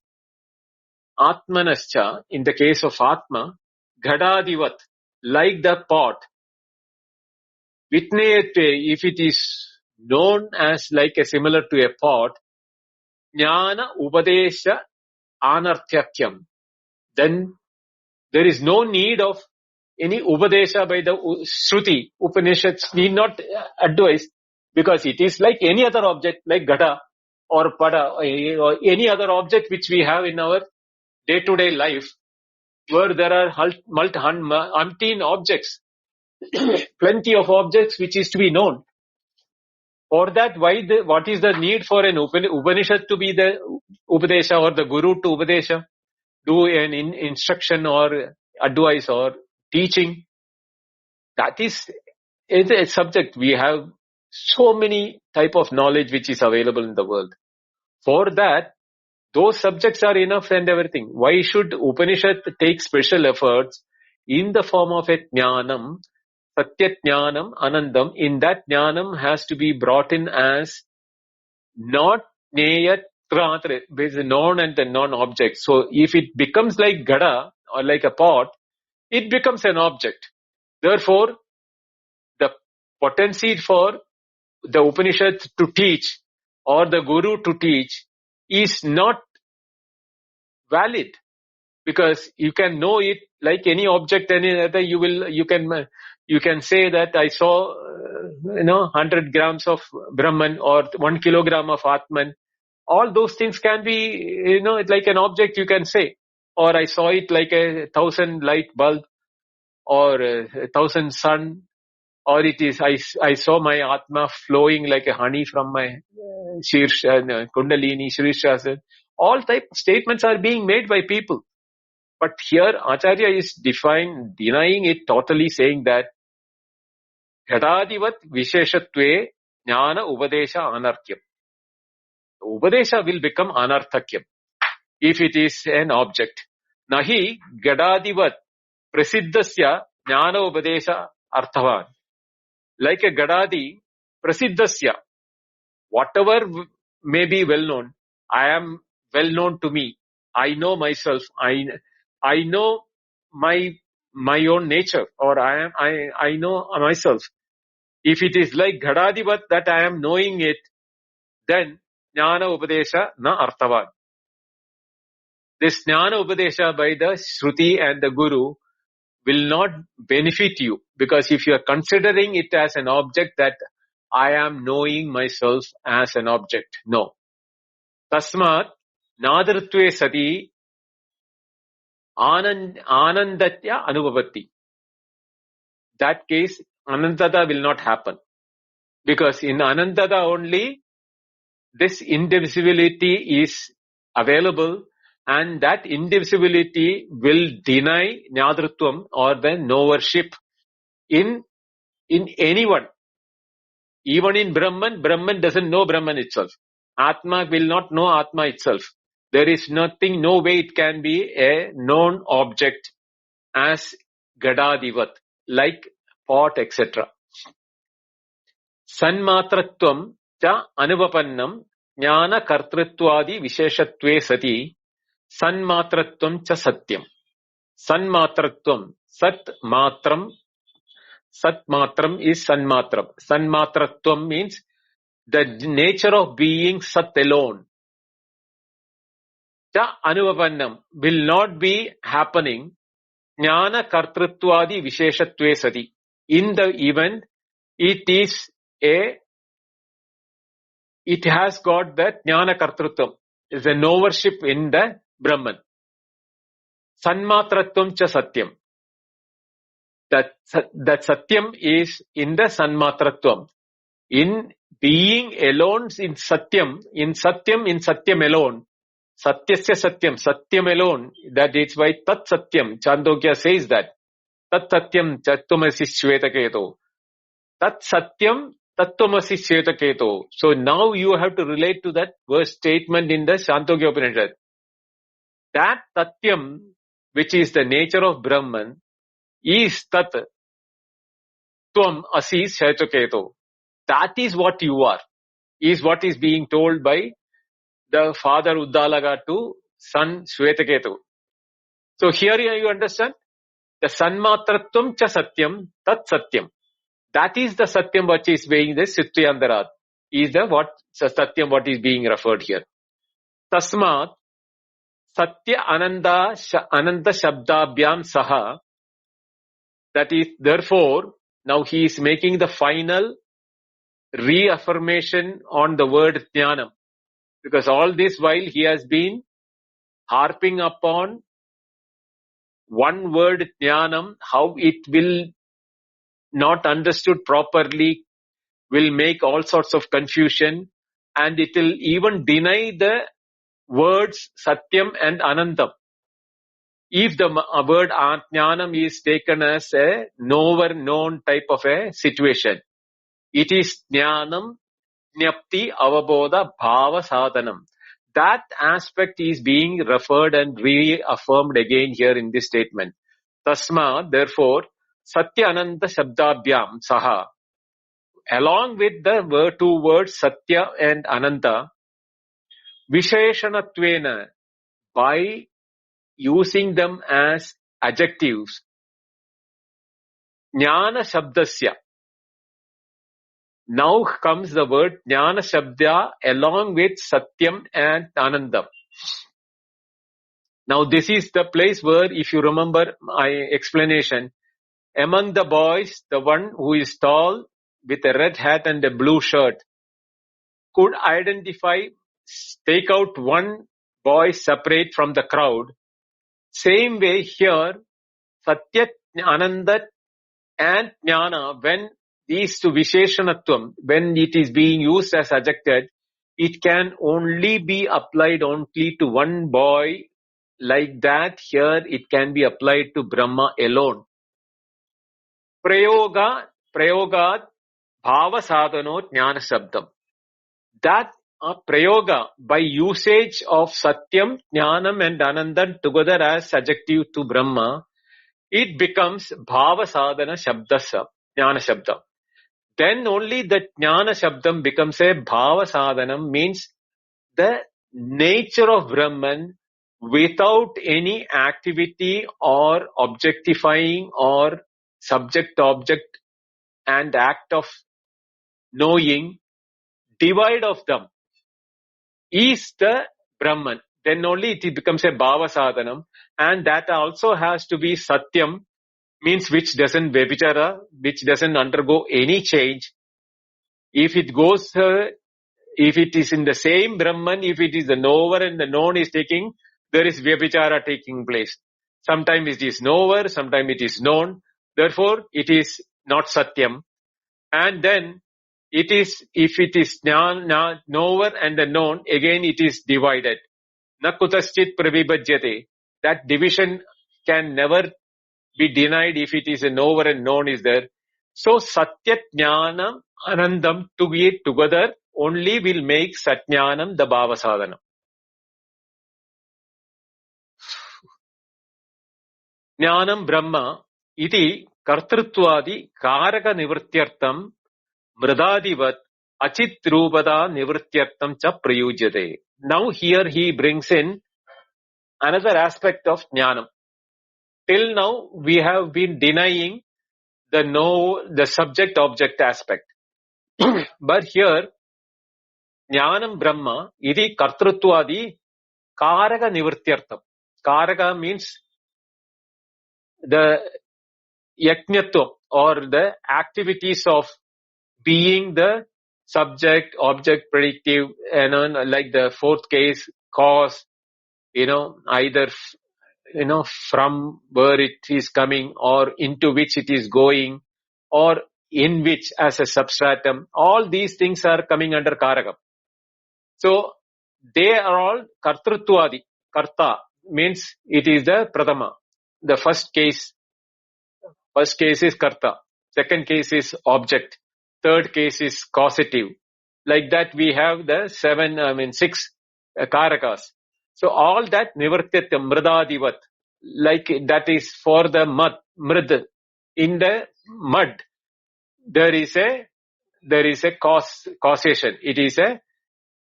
Atmanascha, in the case of Atma, Gadadivat, like the pot. Vitneyate, if it is known as like a similar to a pot, Jnana Upadesha Anartyakyam, then there is no need of any Upadesha by the Shruti. Upanishads need not advise, because it is like any other object, like Gada or Pada or any other object which we have in our day-to-day life, where there are umpteen objects, plenty of objects which is to be known. For that, what is the need for an Upanishad to be the Upadesha or the Guru to Upadesha? Do an instruction or advice or teaching. That is a subject. We have so many type of knowledge which is available in the world. For that, those subjects are enough and everything. Why should Upanishad take special efforts in the form of a jnanam, satya jnanam, anandam? In that jnanam has to be brought in as not neyat tratre, with known and the non-object. So if it becomes like gada or like a pot, it becomes an object. Therefore, the potency for the Upanishad to teach or the Guru to teach is not valid, because you can know it like any object, any other. You can say that I saw 100 grams of Brahman or 1 kilogram of Atman. All those things can be like an object, you can say. Or I saw it like 1,000 light bulb or 1,000 sun, or it is I saw my Atma flowing like a honey from my Shirsha, Kundalini, Shirsha. All type of statements are being made by people. But here Acharya is denying it totally, saying that Ghadadivat Visheshatve Jnana Upadesha Anarthyam. Upadesha will become Anarthakyam if it is an object. Nahi Gadadivat Prasiddhasya Jnana Upadesha Arthavan. Like a Gadadi, Prasiddhasya, whatever may be well known, I am well known to me. I know myself. I know my own nature, or I know myself. If it is like Ghadadivat that I am knowing it, then Jnana Upadesha na Arthavan. This Jnana Upadesha by the Shruti and the Guru will not benefit you, because if you are considering it as an object, that I am knowing myself as an object. No. Tasmat Nadritve Sati Anandatya Anubhavati. That case, Anandata will not happen. Because in Anandata only, this indivisibility is available, and that indivisibility will deny Jnadritvam or the knowership in anyone. Even in Brahman doesn't know Brahman itself. Atma will not know Atma itself. There is nothing, no way it can be a known object as Gadadivat, like pot, etc. Sanmatratvam cha anuvapannam jnana kartritwadi visheshatve sati sanmatratvam cha satyam. Sanmatratvam. Sat matram. Sat matram is sanmatram. Sanmatratvam means the nature of being sat alone. Cha anuvavannam will not be happening. Jnana kartritvadi visheshatve sati. In the event, it has got the jnana kartrutvam. Is a knowership in the Brahman. Sanmatratvam cha satyam. That satyam is in the sanmatratvam. In being alone in satyam alone. Satyasya satyam alone. That is why tat satyam. Chandogya says that. Tat satyam tattvamasi shvetaketo. Tat satyam tattvamasi shvetaketo. So now you have to relate to that verse statement in the Chandogya Upanishad. That satyam, which is the nature of Brahman, is tat tvam asi shvetaketo. That is what you are. Is what is being told by the father Uddalaga to son Shvetaketu. So here you understand the sanmatratvam cha satyam tat satyam. That is the satyam which is being the Sittyandarat. Is the what satyam what is being referred here. Tasmat satya ananda shabdabhyam saha. That is therefore now he is making the final reaffirmation on the word jnanam. Because all this while he has been harping upon one word jnanam, how it will not understood properly, will make all sorts of confusion, and it will even deny the words satyam and anantam. If the word jnanam is taken as a knower known type of a situation, it is jnanam jnapti avabodha bhava sadhanam. That aspect is being referred and reaffirmed again here in this statement. Tasma, therefore, Satya Ananta Shabdabhyam Saha, along with the two words Satya and Ananta, Visheshanatvena, by using them as adjectives, Jnana Shabdasya. Now comes the word Jnana Shabda along with Satyam and Anandam. Now this is the place where, if you remember my explanation, among the boys, the one who is tall with a red hat and a blue shirt could identify, take out one boy separate from the crowd. Same way here, Satya, Ananda and Jnana, when these two Visheshanatvam, when it is being used as adjective, it can only be applied only to one boy. Like that, here it can be applied to Brahma alone. Prayogat bhava sadhano jnana shabdam. That prayoga, by usage of satyam, jnanam and anandam together as adjective to Brahma, it becomes bhava sadhana shabdasa, jnana shabdam. Then only the jnana shabdam becomes a bhava sadhanam, means the nature of Brahman without any activity or objectifying or subject-object and act of knowing, divide of them is the Brahman. Then only it becomes a bhava sadhanam, and that also has to be satyam, means which doesn't vebhichara, which doesn't undergo any change. If it goes, if it is in the same Brahman, if it is the knower and the known is taking, there is vyabhichara taking place. Sometimes it is knower, sometimes it is known. Therefore, it is not satyam. And then, it is, if it is knower and the known, again it is divided. Na kutaschit pravibhajyate. That division can never be denied if it is a knower and known is there. So, Satya Jnanam Anandam together only will make Satjnanam the Bhava Sadhana. Jnanam Brahma iti kartritvadi karaka nivrityartam mridadivat achit rupata nivrityartam cha prayujyate. Now here he brings in another aspect of Jnanam. till now we have been denying the subject-object aspect. But here, Jnanam Brahma, iti kartrutvadi karaka nivrityartham. Karaka means the yajnatvam or the activities of being the subject, object, predictive, like the fourth case, cause, either, from where it is coming or into which it is going or in which as a substratum. All these things are coming under Karaka. So, they are all Kartrutvadi. Karta means it is the Pradama. The first case is Karta. Second case is object. Third case is causative. Like that we have the 6 Karakas. So all that Nivartyatam Mridadivat. Like that is for the mrid. In the mud, there is a causation. It is a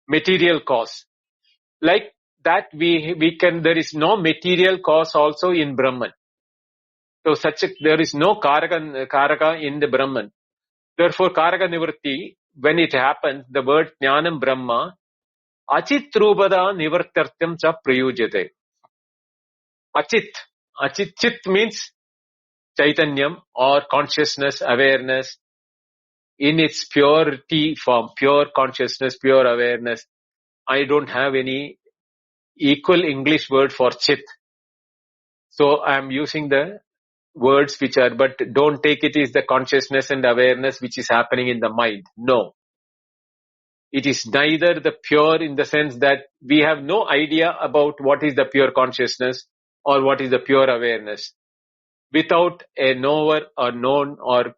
material cause. Like that we can, there is no material cause also in Brahman. So there is no Karaka in the Brahman. Therefore, Karaka Nivritti, when it happens, the word Jnanam Brahma, Achitrubada Nivartyartyam cha prayujyate. Achit chit means Chaitanyam or consciousness, awareness in its purity form, pure consciousness, pure awareness. I don't have any equal English word for chit. So I am using the words which are, but don't take it as the consciousness and awareness which is happening in the mind. No. It is neither the pure in the sense that we have no idea about what is the pure consciousness or what is the pure awareness. Without a knower or known or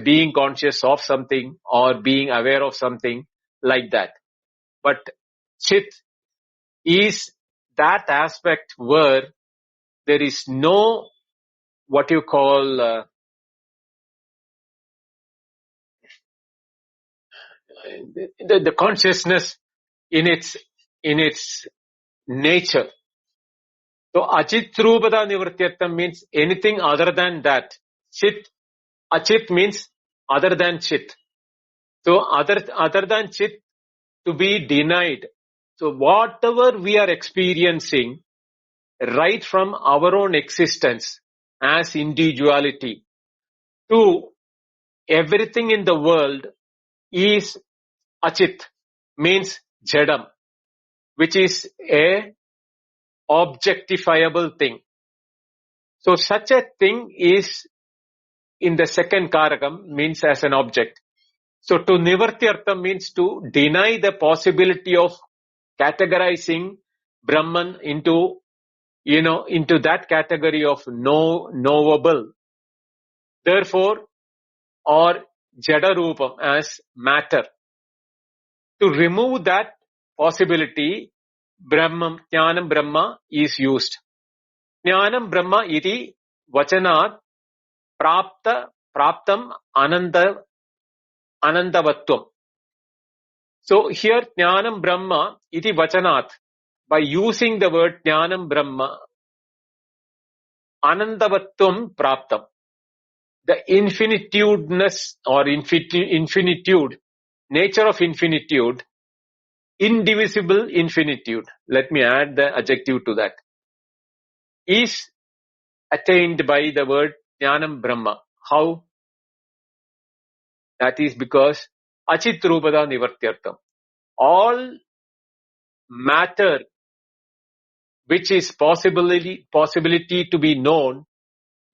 being conscious of something or being aware of something like that. But Chit is that aspect where there is no what you call the consciousness in its nature. So Achitrubada Nivrityartham means anything other than that. Chit, Achit means other than Chit. So other than Chit to be denied. So whatever we are experiencing right from our own existence as individuality to everything in the world is Achit, means Jadam, which is a objectifiable thing. So such a thing is in the second Karakam, means as an object. So to Nivartyartham means to deny the possibility of categorizing Brahman into that category of knowable. Therefore, or Jadarupam as matter. To remove that possibility, Jnanam Brahma is used. Jnanam Brahma iti vachanat praptam anandavatvam. So here Jnanam Brahma iti vachanat, by using the word Jnanam Brahma, anandavatvam praptam. The infinitudeness or infinitude, nature of infinitude, indivisible infinitude, let me add the adjective to that, is attained by the word Jnanam Brahma. How? That is because Achitrubada Nivartyartham. All matter which is possibility to be known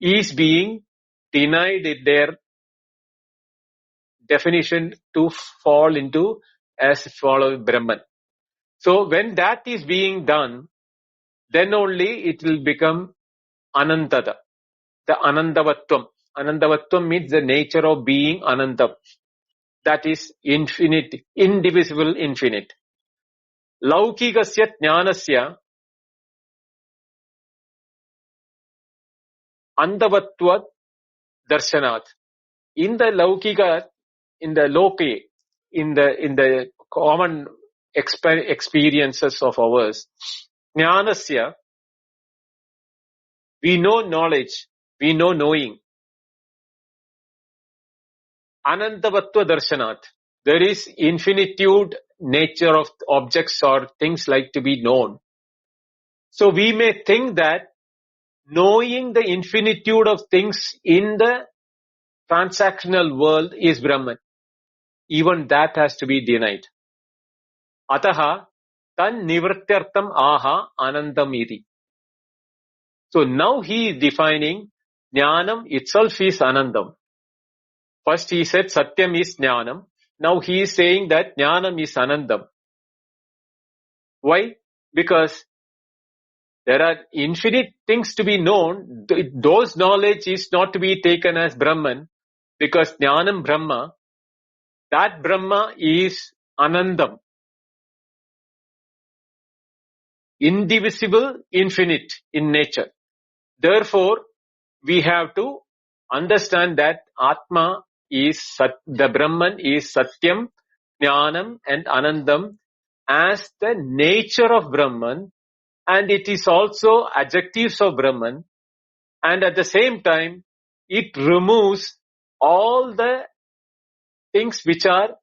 is being denied their definition to fall into as follow Brahman. So when that is being done, then only it will become Anantada, the Anandavatvam. Anandavatvam means the nature of being Anandam. That is infinite, indivisible, infinite. Laukikasya jnanasya andavatva darshanat. In the laukika, in the loke, in the common experiences of ours, jnanasya, We know knowledge. We know knowing. Anantavatva darshanat. There is infinitude nature of objects or things like to be known. So we may think that knowing the infinitude of things in the transactional world is Brahman. Even that has to be denied. Ataha tan nivrityartam aha anandam iti. So now he is defining Jnanam itself is Anandam. First he said Satyam is Jnanam. Now he is saying that Jnanam is Anandam. Why? Because there are infinite things to be known. Those knowledge is not to be taken as Brahman, because Jnanam Brahma, that Brahma is Anandam. Indivisible, infinite in nature. Therefore, we have to understand that Atma is the Brahman is Satyam, Jnanam and Anandam as the nature of Brahman, and it is also adjectives of Brahman, and at the same time it removes all the things which are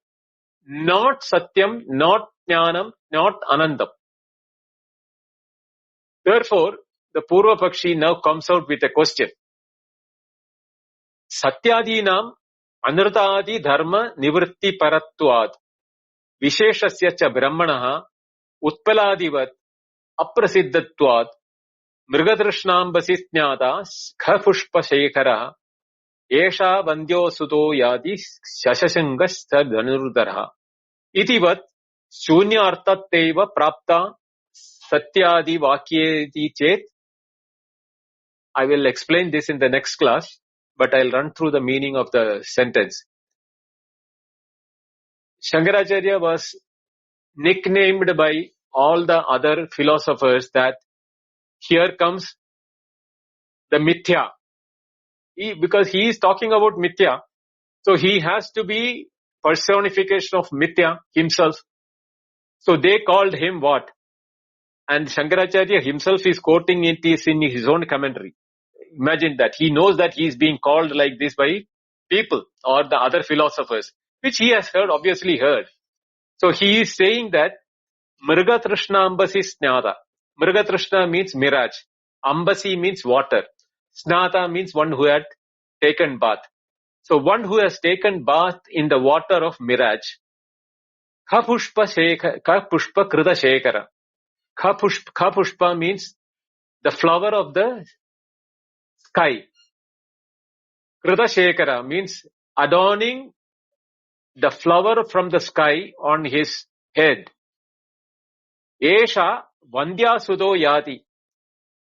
not Satyam, not Jnanam, not Anandam. Therefore, the Purva Pakshi now comes out with a question. Satyadinam anurtadi dharma nivritti parattuad visheshasya cha brahmanaha utpaladivat aprasiddhattuad mrigadrishnambasi jnata khapushpa shekhara esha vandyo suto yadi shashashangascha dhanurdharha itivat shunyartatteva prapta satyadi vakyeti chet. I will explain this in the next class, but I'll run through the meaning of the sentence. Shankaracharya was nicknamed by all the other philosophers that here comes the mithya. Because he is talking about mithya, so he has to be personification of mithya himself. So they called him what? And Shankaracharya himself is quoting it is in his own commentary. Imagine that. He knows that he is being called like this by people or the other philosophers, which he has obviously heard. So he is saying that Mrigatrishna Ambasi Snata. Mrigatrishna means mirage. Ambasi means water. Snata means one who had taken bath. So one who has taken bath in the water of mirage. Khapushpa krita shekara. Khapushpa means the flower of the sky. Krita shekara means adorning the flower from the sky on his head. Esha Vandya Sudo Yati.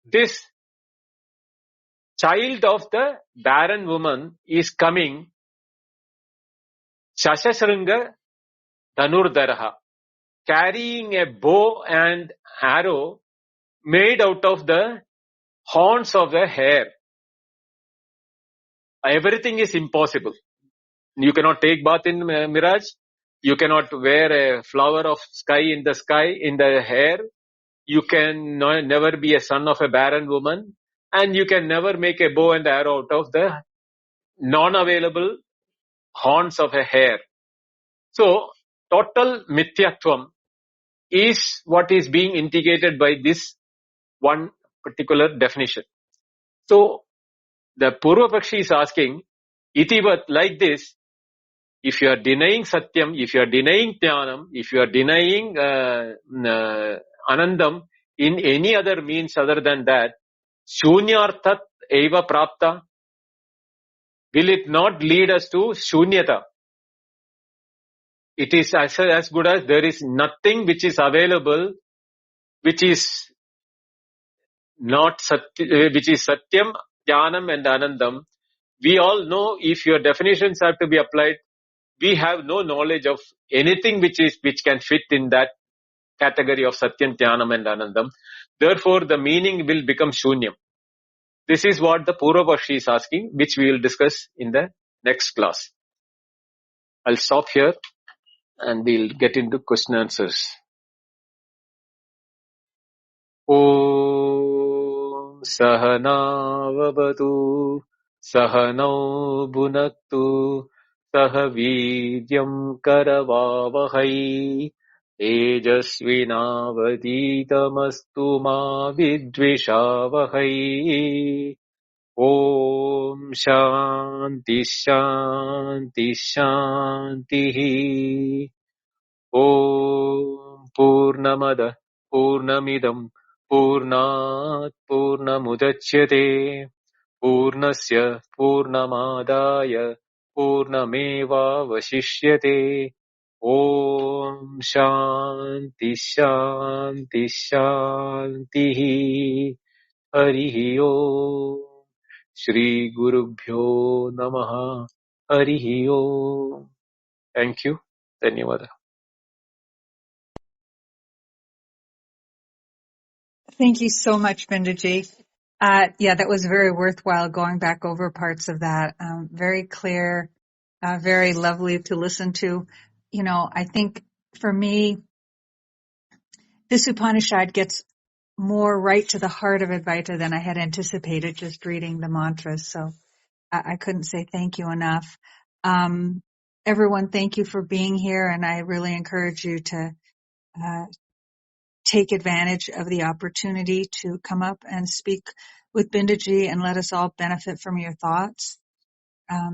This child of the barren woman is coming Shashasringa Dhanurdaraha, carrying a bow and arrow made out of the horns of the hare. Everything is impossible. You cannot take bath in mirage. You cannot wear a flower of sky in the hair. You can never be a son of a barren woman. And you can never make a bow and arrow out of the non-available horns of a hare. So, total mithyatvam is what is being indicated by this one particular definition. So, the Purva Pakshi is asking, itivat, like this, if you are denying Satyam, if you are denying Jnanam, if you are denying Anandam in any other means other than that, Shunyarthat eva prapta, will it not lead us to Shunyata? It is as good as there is nothing which is available, which is not which is Satyam, Jnanam and Anandam. We all know if your definitions have to be applied, we have no knowledge of anything which can fit in that category of Satyam, Jnanam and Anandam. Therefore, the meaning will become Shunyam. This is what the Purva Pakshi is asking, which we will discuss in the next class. I'll stop here and we'll get into question answers. Om Sahanavavatu Sahanau Bhunaktu Sah Vidyam Karavavahai Tejasvinavaditamastu ma vidvishavahai. Om Shanti Shanti Shanti. Om Purnamada Purnamidam Purnat Purnamudachyate Purnasya Purnamadaya Purnameva Vashishyate. Om Shanti Shanti Shanti. Harihi Om. Shri Gurubhyo Namaha. Harihi Om. Thank you. Dhanyawada. Thank you so much, Binduji. Yeah, that was very worthwhile going back over parts of that. Very clear, very lovely to listen to. You know, I think for me, this Upanishad gets more right to the heart of Advaita than I had anticipated just reading the mantras. So I couldn't say thank you enough. Everyone, thank you for being here, and I really encourage you to uh, take advantage of the opportunity to come up and speak with Binduji and let us all benefit from your thoughts.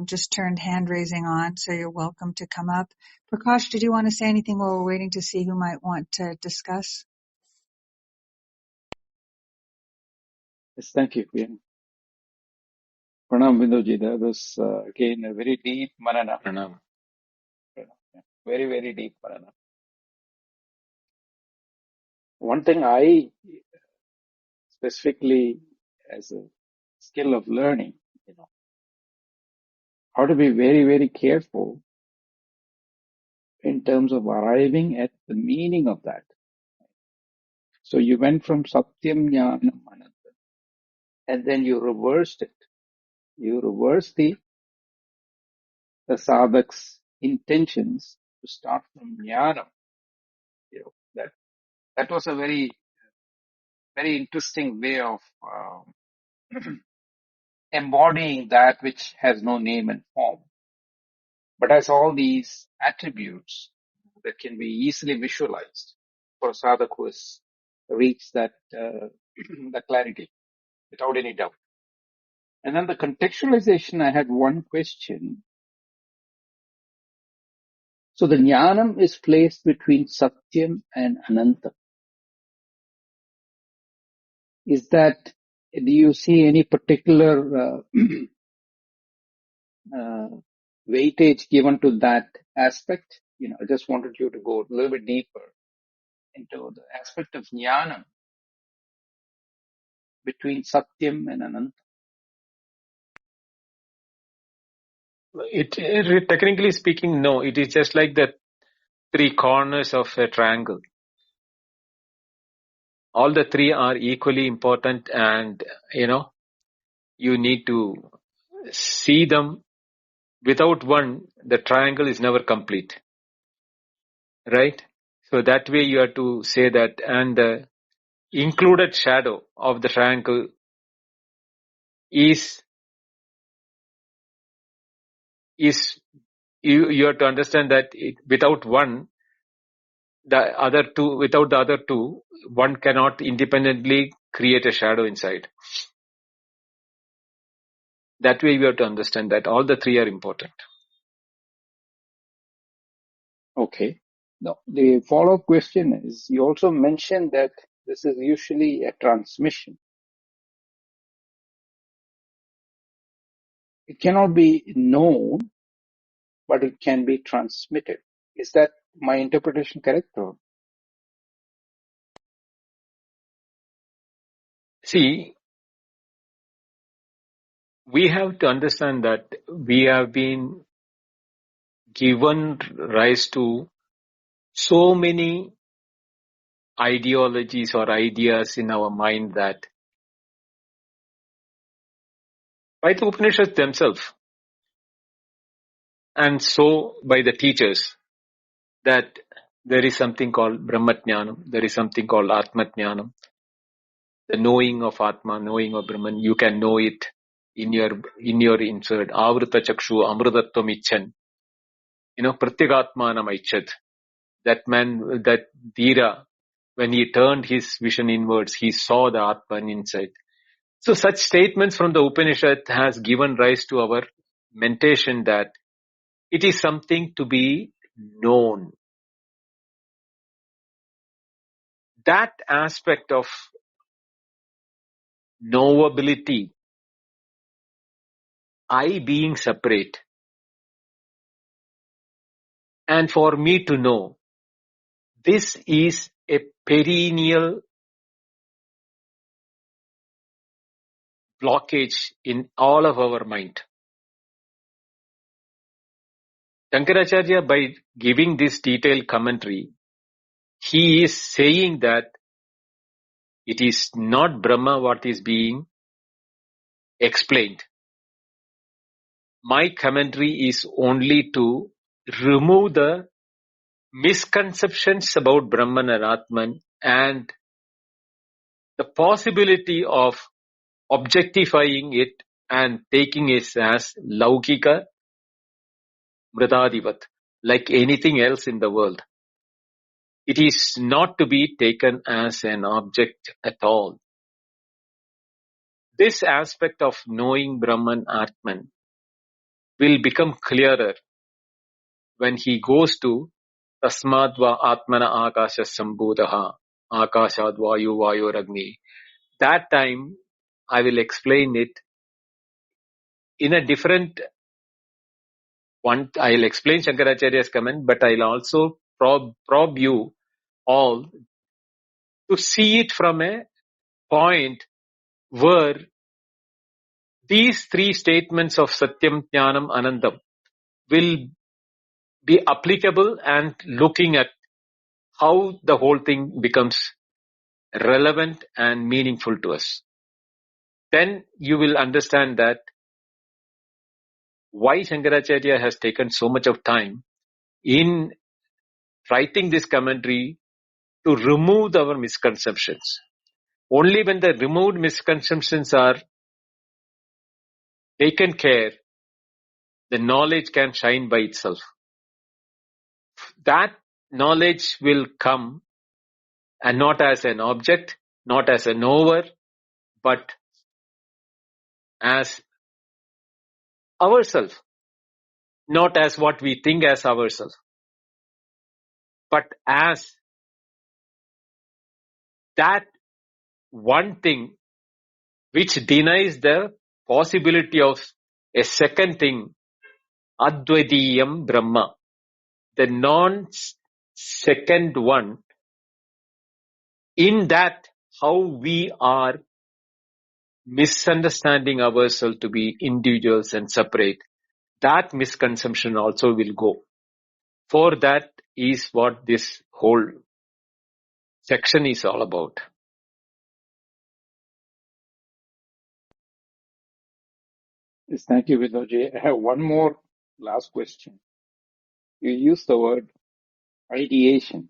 Just turned hand raising on, so you're welcome to come up. Prakash, did you want to say anything while we're waiting to see who might want to discuss? Yes, thank you. Yeah. Pranam Binduji, that was again a very deep manana. Pranam. Yeah. Very, very deep manana. One thing I specifically, as a skill of learning, how to be very, very careful in terms of arriving at the meaning of that. So you went from Satyam Jnanam Ananta, and then you reversed it. You reversed the sadhak's intentions to start from Jnanam. That was a very, very interesting way of embodying that which has no name and form, but has all these attributes that can be easily visualized for a sadhak who has reached that, that clarity without any doubt. And then the contextualization, I had one question. So the jnanam is placed between Satyam and Ananta. Is that, do you see any particular weightage given to that aspect? I just wanted you to go a little bit deeper into the aspect of jnana between Satyam and Ananta. Technically speaking, no. It is just like the three corners of a triangle. All the three are equally important, and you need to see them. Without one, the triangle is never complete, right? So that way you have to say that, and the included shadow of the triangle is you have to understand that without one, without the other two, one cannot independently create a shadow inside. That way you have to understand that all the three are important. Okay. Now, the follow-up question is, you also mentioned that this is usually a transmission. It cannot be known, but it can be transmitted. Is that my interpretation correct? Or? See, we have to understand that we have been given rise to so many ideologies or ideas in our mind that by the Upanishads themselves, and so by the teachers, that there is something called Brahmatjnanam, there is something called Atmatjnanam. the knowing of Atma, knowing of Brahman, you can know it in your insert. Avrita chakshu amrutatvam ichan. Pratyagatmanam ichat. That man, that Dhira, when he turned his vision inwards, he saw the Atman inside. So such statements from the Upanishad has given rise to our mentation that it is something to be known. That aspect of knowability, I being separate, and for me to know, this is a perennial blockage in all of our mind. Shankaracharya, by giving this detailed commentary, he is saying that it is not Brahma what is being explained. My commentary is only to remove the misconceptions about Brahman and Atman and the possibility of objectifying it and taking it as Laukika Mridadivat, like anything else in the world. It is not to be taken as an object at all. This aspect of knowing Brahman Atman will become clearer when he goes to Tasmadva Atmana Akasha Sambhudaha Akashad Vayu Vayu Ragni. That time I will explain it in a different one. I'll explain Shankaracharya's comment, but I'll also probe you all to see it from a point where these three statements of Satyam, Jnanam, Anandam will be applicable and looking at how the whole thing becomes relevant and meaningful to us. Then you will understand that why Shankaracharya has taken so much of time in writing this commentary to remove our misconceptions. Only when the removed misconceptions are taken care, the knowledge can shine by itself. That knowledge will come and not as an object, not as a knower, but as ourselves, not as what we think as ourselves, but as that one thing which denies the possibility of a second thing, Advaitiyam Brahma, the non-second one. In that, how we are misunderstanding ourselves to be individuals and separate, that misconception also will go. For that is what this whole section is all about. Yes, thank you, Vinodji. I have one more last question. You used the word ideation.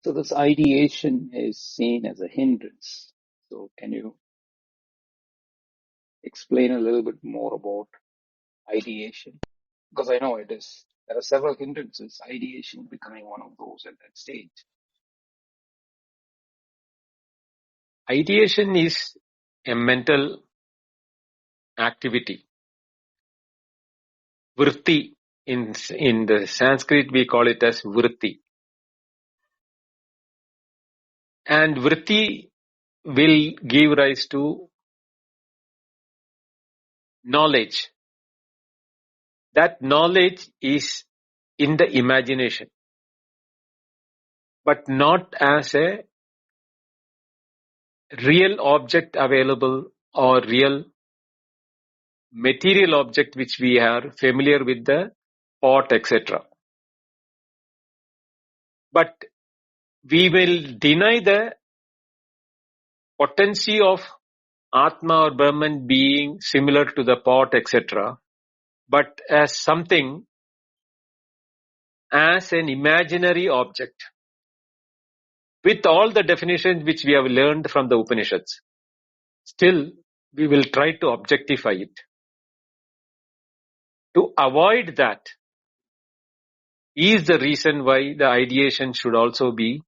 So this ideation is seen as a hindrance. So can you explain a little bit more about ideation? Because I know there are several hindrances, ideation becoming one of those at that stage. Ideation is a mental activity. Vritti, in the Sanskrit we call it as vritti. And vritti will give rise to knowledge. That knowledge is in the imagination, but not as a real object available or real material object which we are familiar with, the pot, etc. But we will deny the potency of Atma or Brahman being similar to the pot, etc. But as something, as an imaginary object. with all the definitions which we have learned from the Upanishads, still we will try to objectify it. To avoid that is the reason why the ideation should also be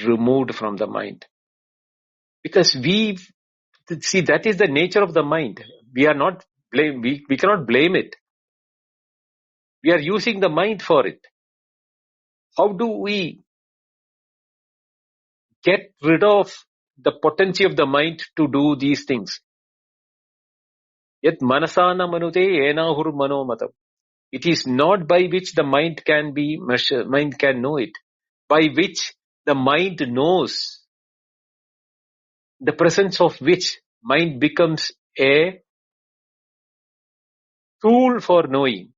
removed from the mind. Because we see, that is the nature of the mind. We are not blame. We cannot blame it. We are using the mind for it. How do we get rid of the potency of the mind to do these things? Yet manasana manute enahur manomatam. It is not by which the mind can be measured, mind can know it, by which the mind knows, the presence of which mind becomes a tool for knowing.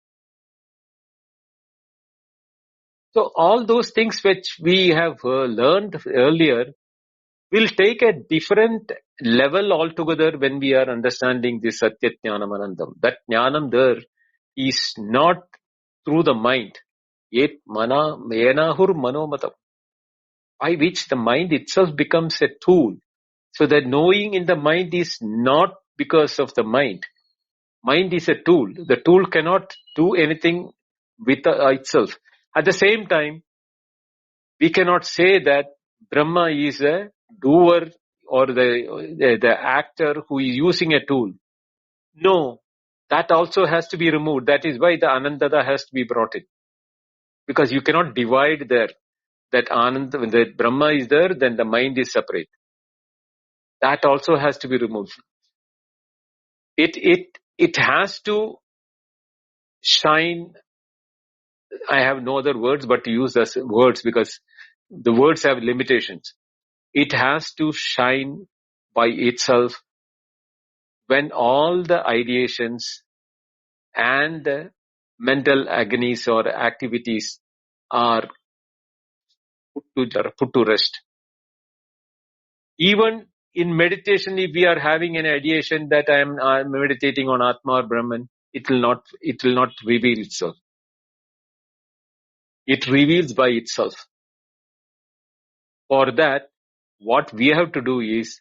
So all those things which we have learned earlier will take a different level altogether when we are understanding this Satya Jnanam Anandam. That Jnanam there is not through the mind. Yet mana yenahur manomatam, by which the mind itself becomes a tool. So that knowing in the mind is not because of the mind. Mind is a tool. The tool cannot do anything with itself. At the same time, we cannot say that Brahma is a doer or the actor who is using a tool. No, that also has to be removed. That is why the Anandada has to be brought in. Because you cannot divide there. That Anand, when the Brahma is there, then the mind is separate. That also has to be removed. It has to shine. I have no other words but to use as words because the words have limitations. It has to shine by itself when all the ideations and the mental agonies or activities are put to rest. Even in meditation, if we are having an ideation that I am meditating on Atma or Brahman, it will not reveal itself. It reveals by itself. For that, what we have to do is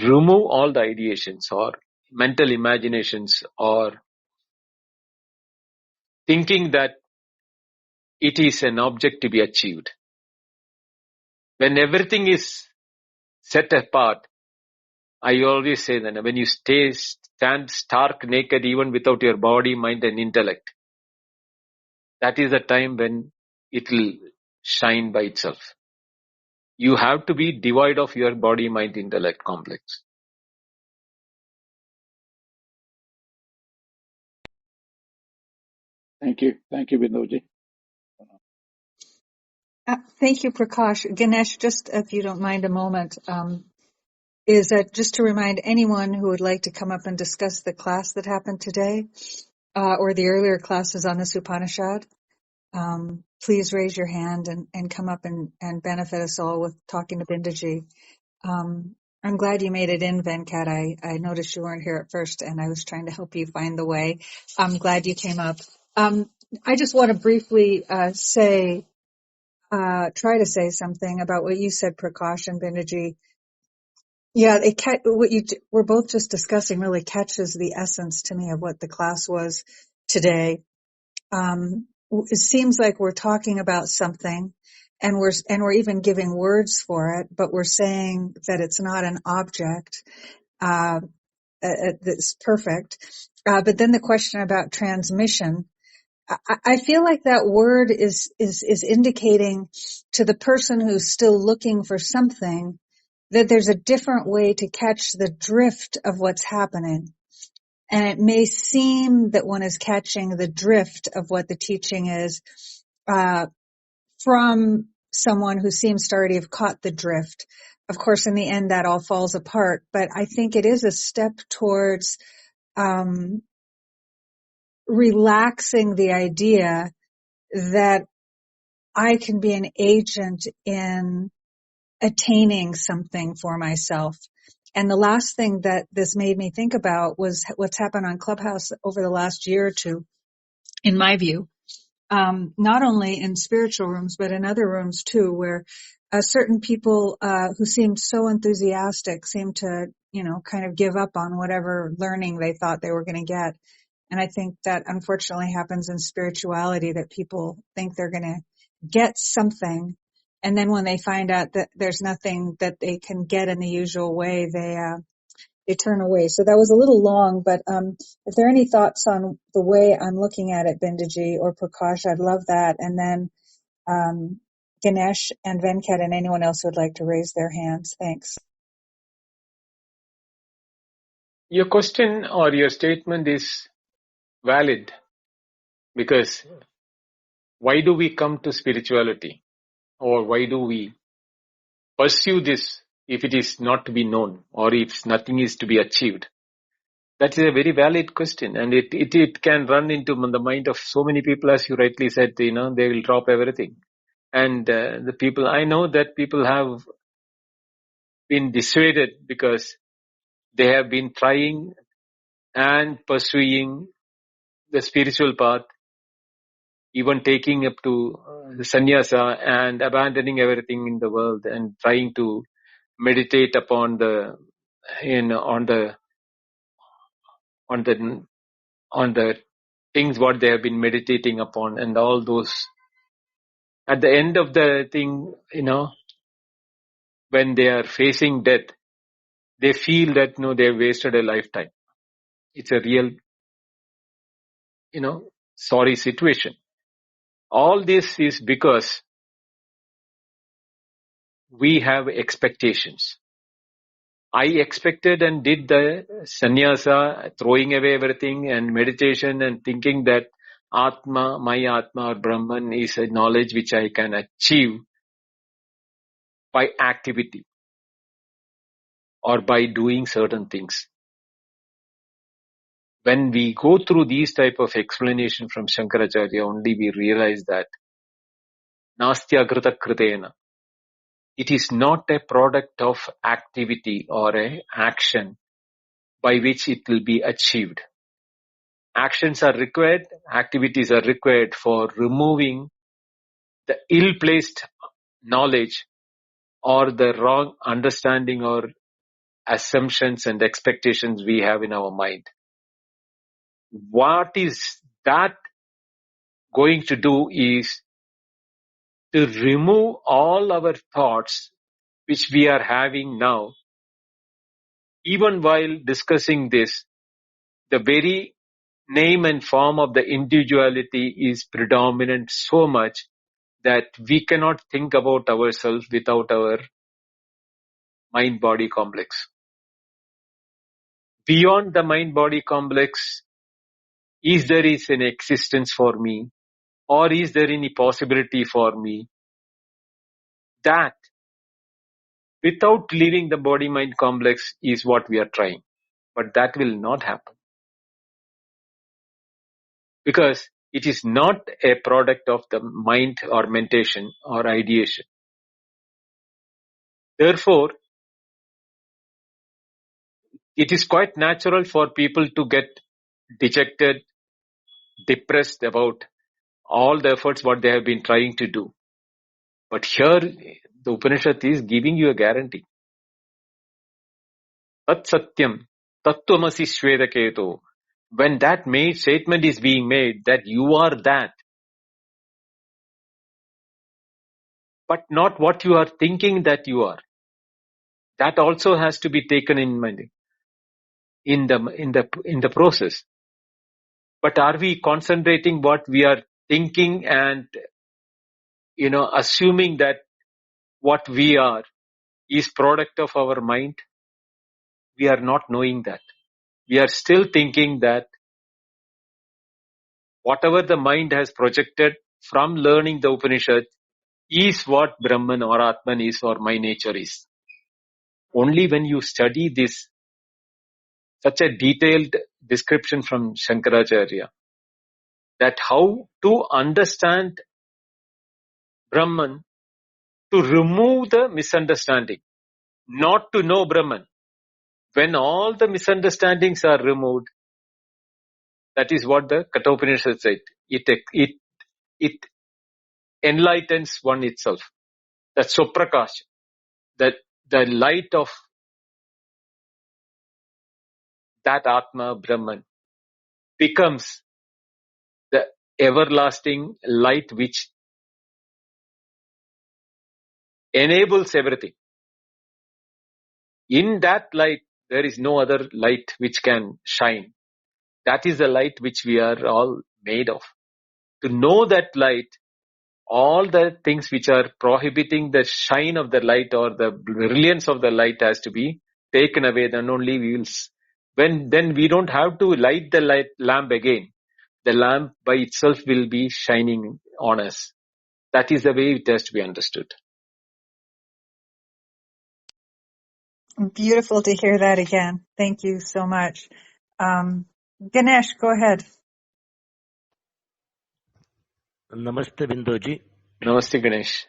remove all the ideations or mental imaginations or thinking that it is an object to be achieved. When everything is set apart, I always say that when you stand stark naked even without your body, mind and intellect, that is the time when it will shine by itself. You have to be devoid of your body, mind, intellect complex. Thank you. Thank you, Binduji. Thank you, Prakash. Ganesh, just if you don't mind a moment, is that just to remind anyone who would like to come up and discuss the class that happened today, or the earlier classes on this Upanishad, please raise your hand and come up and benefit us all with talking to Binduji. I'm glad you made it in, Venkat. I noticed you weren't here at first, and I was trying to help you find the way. I'm glad you came up. I just want to briefly try to say something about what you said, Prakash and Binduji. Yeah, what you we're both just discussing really catches the essence to me of what the class was today. It seems like we're talking about something, and we're even giving words for it, but we're saying that it's not an object that's perfect. But then the question about transmission, I feel like that word is indicating to the person who's still looking for something that there's a different way to catch the drift of what's happening. And it may seem that one is catching the drift of what the teaching is from someone who seems to already have caught the drift. Of course, in the end, that all falls apart. But I think it is a step towards relaxing the idea that I can be an agent in attaining something for myself. And the last thing that this made me think about was what's happened on Clubhouse over the last year or two, in my view, not only in spiritual rooms, but in other rooms too, where certain people who seemed so enthusiastic seemed to, kind of give up on whatever learning they thought they were going to get. And I think that unfortunately happens in spirituality, that people think they're going to get something. And then when they find out that there's nothing that they can get in the usual way, they turn away. So that was a little long, but if there are any thoughts on the way I'm looking at it, Bindaji or Prakash, I'd love that. And then Ganesh and Venkat and anyone else who would like to raise their hands. Thanks. Your question or your statement is valid, because why do we come to spirituality, or why do we pursue this if it is not to be known, or if nothing is to be achieved? That is a very valid question, and it can run into the mind of so many people, as you rightly said. They will drop everything. And the people, I know that people have been dissuaded because they have been trying and pursuing the spiritual path, even taking up to the sannyasa and abandoning everything in the world and trying to meditate upon on the things what they have been meditating upon, and all those. At the end of the thing, when they are facing death, they feel that they have wasted a lifetime. It's a real, sorry situation. All this is because we have expectations. I expected and did the sannyasa, throwing away everything, and meditation, and thinking that Atma, my Atma or Brahman is a knowledge which I can achieve by activity or by doing certain things. When we go through these type of explanation from Shankaracharya, only we realize that Nastya Krita Kritena. It is not a product of activity or a action by which it will be achieved. Actions are required, activities are required for removing the ill-placed knowledge or the wrong understanding or assumptions and expectations we have in our mind. What is that going to do is to remove all our thoughts which we are having now. Even while discussing this, the very name and form of the individuality is predominant so much that we cannot think about ourselves without our mind-body complex. Beyond the mind-body complex, is there is an existence for me, or is there any possibility for me? That, without leaving the body-mind complex, is what we are trying. But that will not happen. Because it is not a product of the mind or mentation or ideation. Therefore, it is quite natural for people to get dejected, depressed about all the efforts what they have been trying to do. But here, the Upanishad is giving you a guarantee. Tat satyam, tattvamasi shvedaketo. When that statement is being made, that you are that, but not what you are thinking that you are. That also has to be taken in mind in the process. But are we concentrating what we are thinking and assuming that what we are is product of our mind? We are not knowing that. We are still thinking that whatever the mind has projected from learning the Upanishad is what Brahman or Atman is, or my nature is. Only when you study this, such a detailed description from Shankaracharya, that how to understand Brahman, to remove the misunderstanding, not to know Brahman. When all the misunderstandings are removed, that is what the Kathopanishad said. It enlightens one itself. that Suprakash, that the light of that Atma Brahman becomes the everlasting light which enables everything. In that light, there is no other light which can shine. That is the light which we are all made of. To know that light, all the things which are prohibiting the shine of the light or the brilliance of the light has to be taken away. Then only we will, then we don't have to light the lamp again. The lamp by itself will be shining on us. That is the way it has to be understood. Beautiful to hear that again. Thank you so much. Ganesh, go ahead. Namaste, Bindoji. Namaste, Ganesh.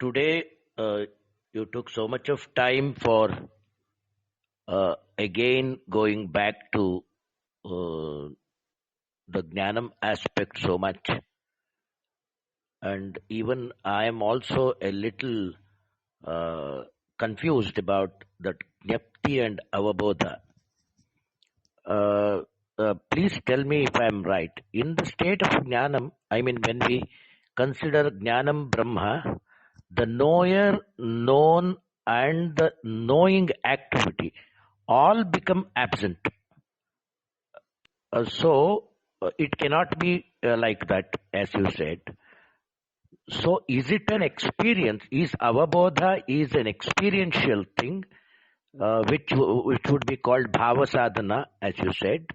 Today, you took so much of time for again going back to the Jnanam aspect so much. And even I am also a little confused about that Jnapti and Avabodha. Please tell me if I am right. In the state of Jnanam, I mean when we consider Jnanam Brahma, the knower, known and the knowing activity all become absent. So it cannot be like that, as you said. So is it an experience? Is Avabodha is an experiential thing, which would be called Bhava Sadhana, as you said.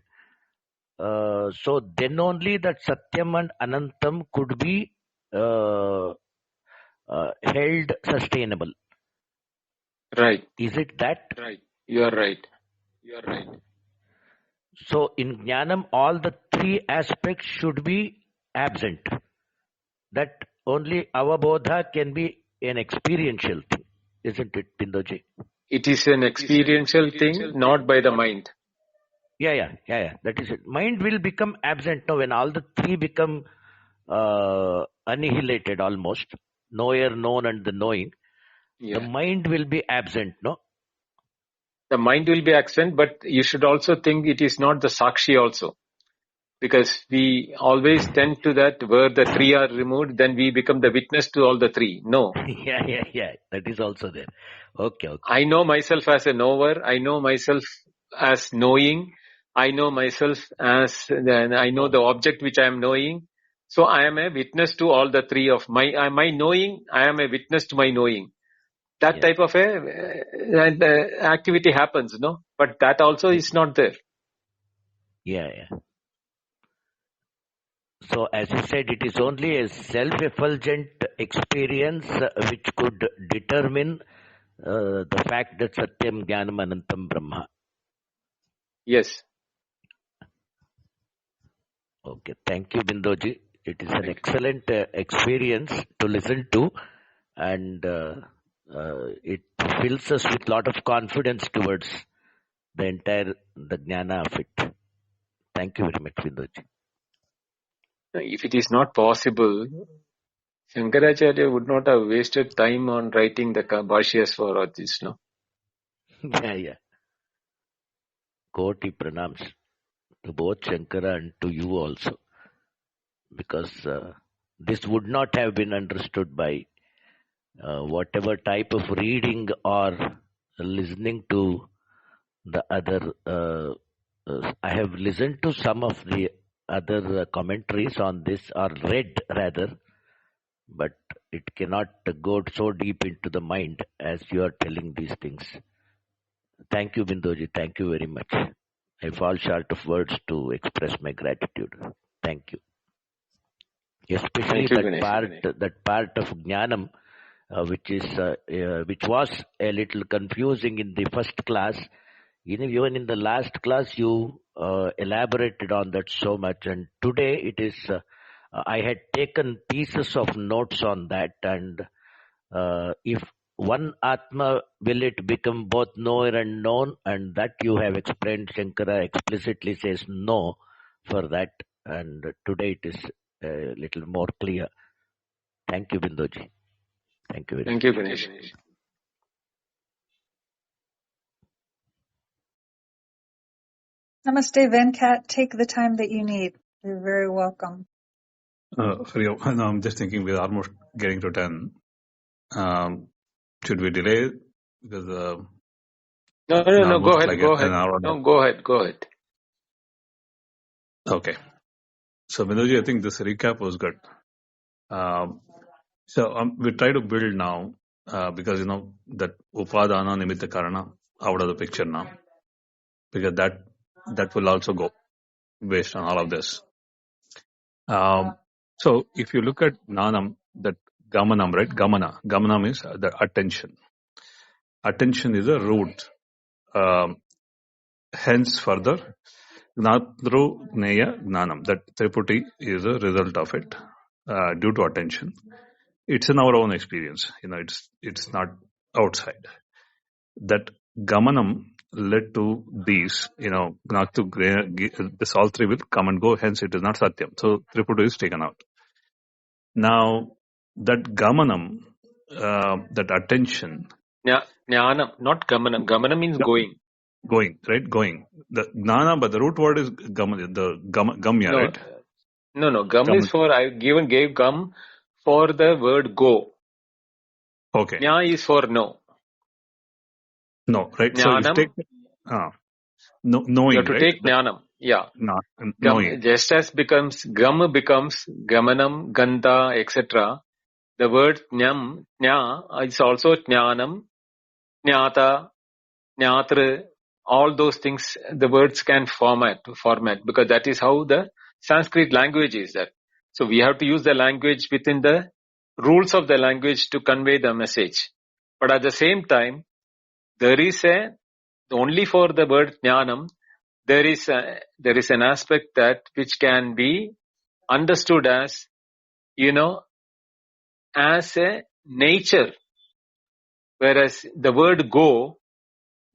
So then only that Satyam and Anantam could be held sustainable. Right. Is it that? Right. You are right. So in Jnanam, all the three aspects should be absent. That only Avabodha can be an experiential thing, isn't it, Bindoji? It is an experiential thing, not by the mind. Yeah. That is it. Mind will become absent now when all the three become annihilated almost. Knower, known, and the knowing. Yeah. The mind will be absent, no? The mind will be absent, but you should also think it is not the Sakshi also. Because we always tend to that where the three are removed, then we become the witness to all the three. No. Yeah. That is also there. Okay. I know myself as a knower. I know myself as knowing. I know myself as, I know the object which I am knowing. So I am a witness to all the three of my knowing. I am a witness to my knowing. That type of activity happens, no? But that also is not there. Yeah. So as you said, it is only a self-effulgent experience which could determine the fact that Satyam Jnanam Anantam Brahma. Yes. Okay. Thank you, Bindoji. It is an excellent experience to listen to, and it fills us with a lot of confidence towards the jnana of it. Thank you very much, Bindoji. If it is not possible, Shankaracharya would not have wasted time on writing the Bhashyas for all this, no? Yeah. Koti pranams to both Shankara and to you also, because this would not have been understood by whatever type of reading or listening to the other. I have listened to some of the other commentaries on this, or read rather, but it cannot go so deep into the mind as you are telling these things. Thank you, Bindoji. Thank you very much. I fall short of words to express my gratitude. Thank you. Especially that part of Jnanam, which was a little confusing in the first class. Even in the last class, you elaborated on that so much, and today it is. I had taken pieces of notes on that, and if one Atma, will it become both knower and known? And that you have explained, Shankara explicitly says no for that, and today it is a little more clear. Thank you, Binduji. Thank you very Thank much. you, Ganesh. Namaste, Venkat. Take the time that you need. You're very welcome. Sorry, no, I'm just thinking we're almost getting to 10. Should we delay? Because No, go almost ahead, like go an ahead. hour. No, go ahead. Okay. So, Binduji, I think this recap was good. We try to build now because, that Upadana Nimitta Karana out of the picture now. Because that will also go based on all of this. So, if you look at Nanam, that Gamanam, right? Gamanam is the attention. Attention is a root. Hence, further, Gnatru Neya Gnanam. That Triputi is a result of it due to attention. It's in our own experience. It's not outside. That Gamanam led to these, this all three will come and go, hence it is not Satyam. So Triputi is taken out. Now, that Gamanam, that attention. Jnanam, not Gamanam. Gamanam means going. Going, right? Going. The Gnana, but the root word is Gamya, No, right? no. Gum is for, I gave gum for the word go. Okay. Jna is for no. No, right? Jnanam, so if you take knowing, you have to right? take jnanam. Yeah. Knowing. Just as becomes gamanam, ganda, etc. The word jna is also jnanam, jnata, jnatra. All those things, the words can format because that is how the Sanskrit language is that. So we have to use the language within the rules of the language to convey the message. But at the same time, there is only for the word jnanam, there is an aspect that which can be understood as, as a nature, whereas the word go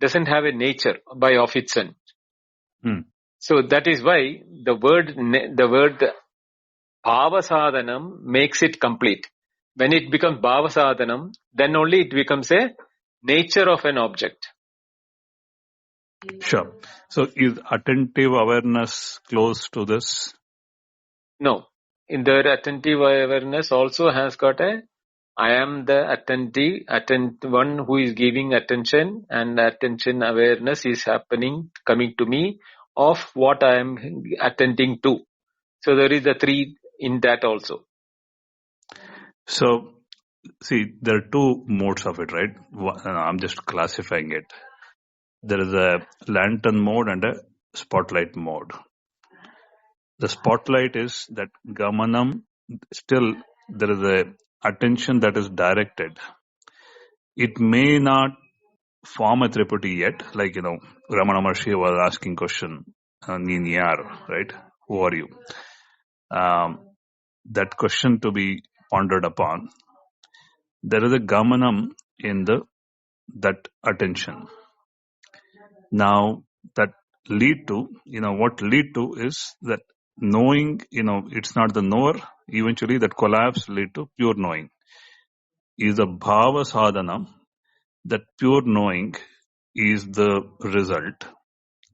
doesn't have a nature by of its own. So that is why the word bhavasadhanam makes it complete. When it becomes bhavasadhanam, then only it becomes a nature of an object. Sure. So is attentive awareness close to this? No. In the attentive awareness also has got I am the one who is giving attention, and attention awareness is coming to me of what I am attending to. So there is the three in that also. So, see, there are two modes of it, right? I'm just classifying it. There is a lantern mode and a spotlight mode. The spotlight is that Gamanam, still there is a attention that is directed. It may not form a Triputi yet, like, Ramana Maharshi was asking question, Ninyar, right? Who are you? That question to be pondered upon. There is a Gamanam in that attention. Now, that lead to, what lead to is that knowing, it's not the knower, eventually that collapse lead to pure knowing. Is a bhava sadhana, that pure knowing is the result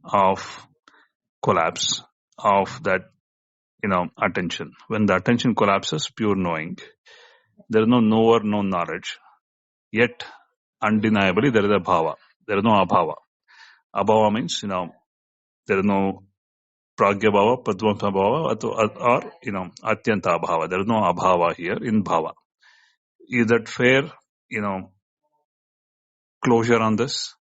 of collapse of that, attention. When the attention collapses, pure knowing, there is no knower, no knowledge. Yet, undeniably, there is a bhava. There is no abhava. Abhava means, there is no pragya bhava, padvamsa bhava, or, atyanta abhava. There is no abhava here in bhava. Is that fair, closure on this?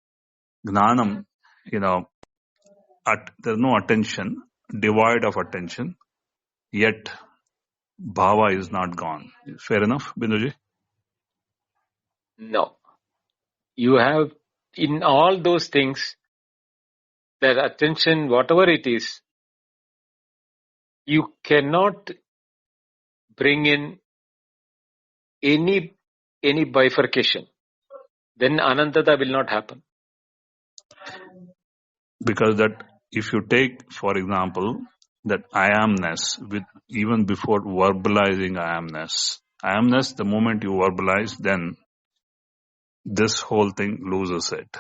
Gnanam, there's no attention, devoid of attention, yet bhava is not gone. Fair enough, Binduji? No. You have, in all those things, that attention, whatever it is, you cannot bring in any bifurcation. Then Anantada will not happen. Because that, if you take, for example, that I amness with even before verbalizing I amness. I amness, the moment you verbalize, then this whole thing loses it.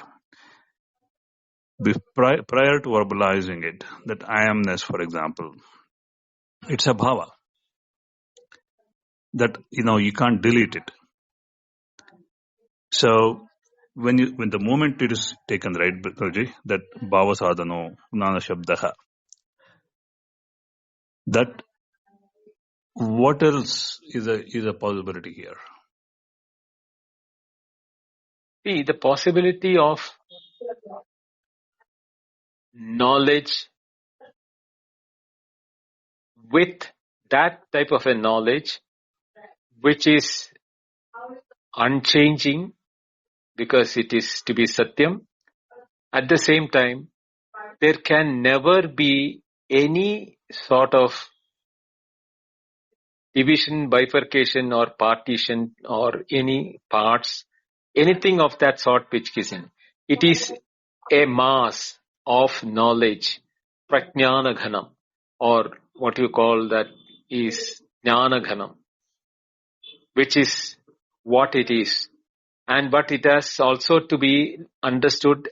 Prior to verbalizing it, that I amness, for example, it's a bhava that you can't delete it. So when the moment it is taken, right, Balaji, that bhava sadhano nana shabdaha, that what else is a possibility here? See, the possibility of knowledge with that type of a knowledge which is unchanging because it is to be satyam. At the same time, there can never be any sort of division, bifurcation or partition or any parts, anything of that sort which is in. It is a mass of knowledge, prajnana ghanam, or what you call that is jnana ghanam, which is what it is. But it has also to be understood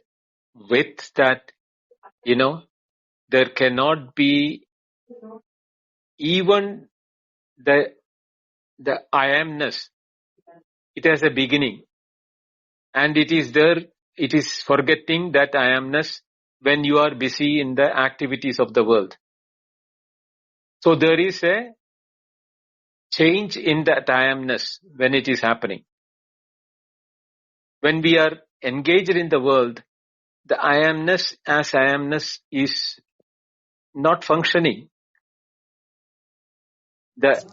with that, there cannot be even the I amness. It has a beginning, and it is there. It is forgetting that I amness when you are busy in the activities of the world. So there is a change in that I amness when it is happening. When we are engaged in the world, the I amness as I amness is not functioning. That's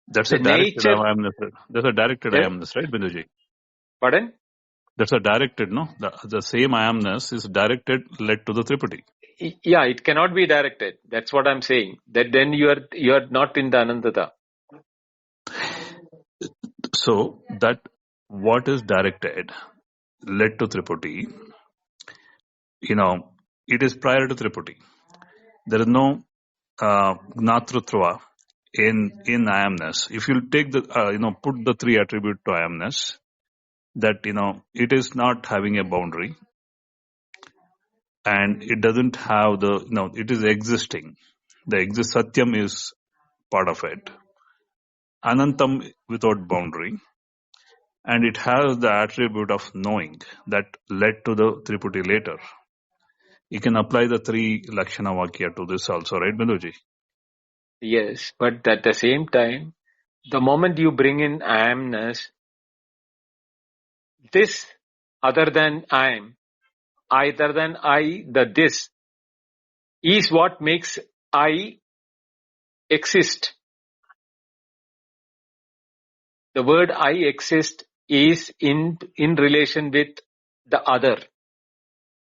The a directed I nature, amness. That's a directed I amness, right, Binduji? pardon? That's a directed, no? The same I amness is directed, led to the Tripati. Yeah, it cannot be directed. That's what I'm saying. That then you are not in the Anandata. So that what is directed, led to Tripati, it is prior to Tripati. There is no Gnatrutva in I amness. If you take the, put the three attribute to I amness, that, it is not having a boundary and it doesn't have it is existing. The Satyam is part of it. Anantam without boundary. And it has the attribute of knowing that led to the Tripati later. You can apply the three Lakshana Vakya to this also, right, Binduji? Yes, but at the same time, the moment you bring in I amness, this other than I am, other than I, the this, is what makes I exist. The word I exist is in relation with the other.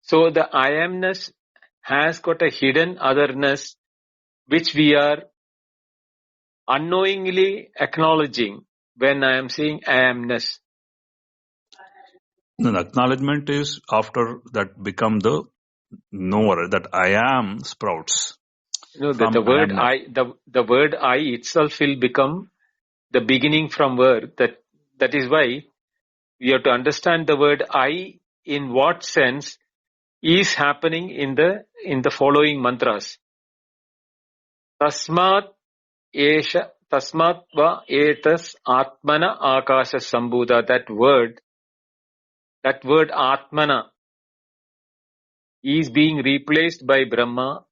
So the I amness has got a hidden otherness which we are unknowingly acknowledging when I am saying I amness. No, the acknowledgement is after that become the knower, that I am sprouts That from the I word amness. the word I itself will become the beginning from where. That is why we have to understand the word I in what sense is happening in the following mantras. Tasmat va etas atmana akasha sambhuda. That word atmana is being replaced by Brahma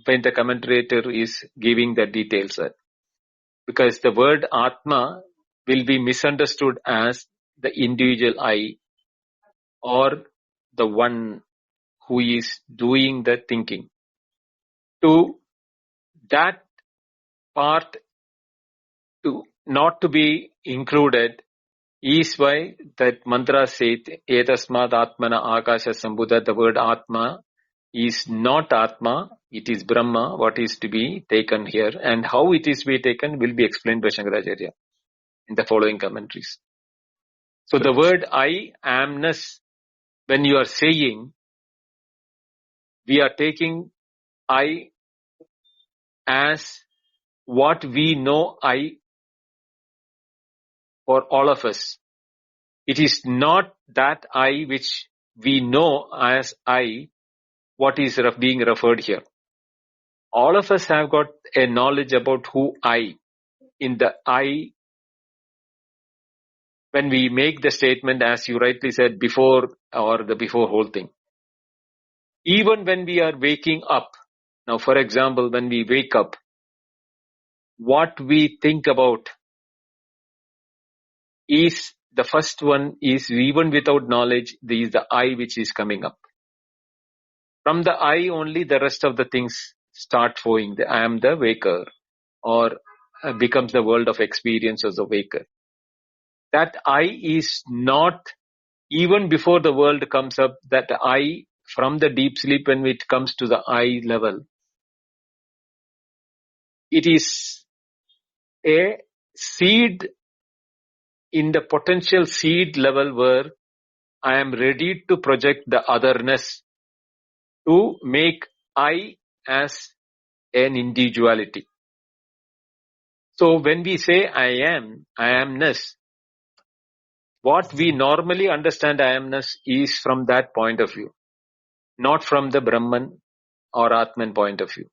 when the commentator is giving the details. Because the word Atma will be misunderstood as the individual I or the one who is doing the thinking. To that part to not to be included is why that mantra says Etasmad Atmana Akasha Sambhuda. The word Atma is not Atma, it is Brahma, what is to be taken here, and how it is to be taken will be explained by Shankaracharya in the following commentaries. So the word I amness, when you are saying, we are taking I as what we know I for all of us. It is not that I which we know as I, what is being referred here. All of us have got a knowledge about who I. In the I, when we make the statement, as you rightly said, before or the before whole thing. Even when we are waking up, now for example, when we wake up, what we think about is the first one is even without knowledge, there is the I which is coming up. From the I only the rest of the things start flowing. I am the waker, or becomes the world of experience as a waker. That I is not, even before the world comes up, that I from the deep sleep when it comes to the I level, it is a seed in the potential seed level where I am ready to project the otherness to make I as an individuality. So when we say I amness, what we normally understand I amness is from that point of view, not from the Brahman or Atman point of view.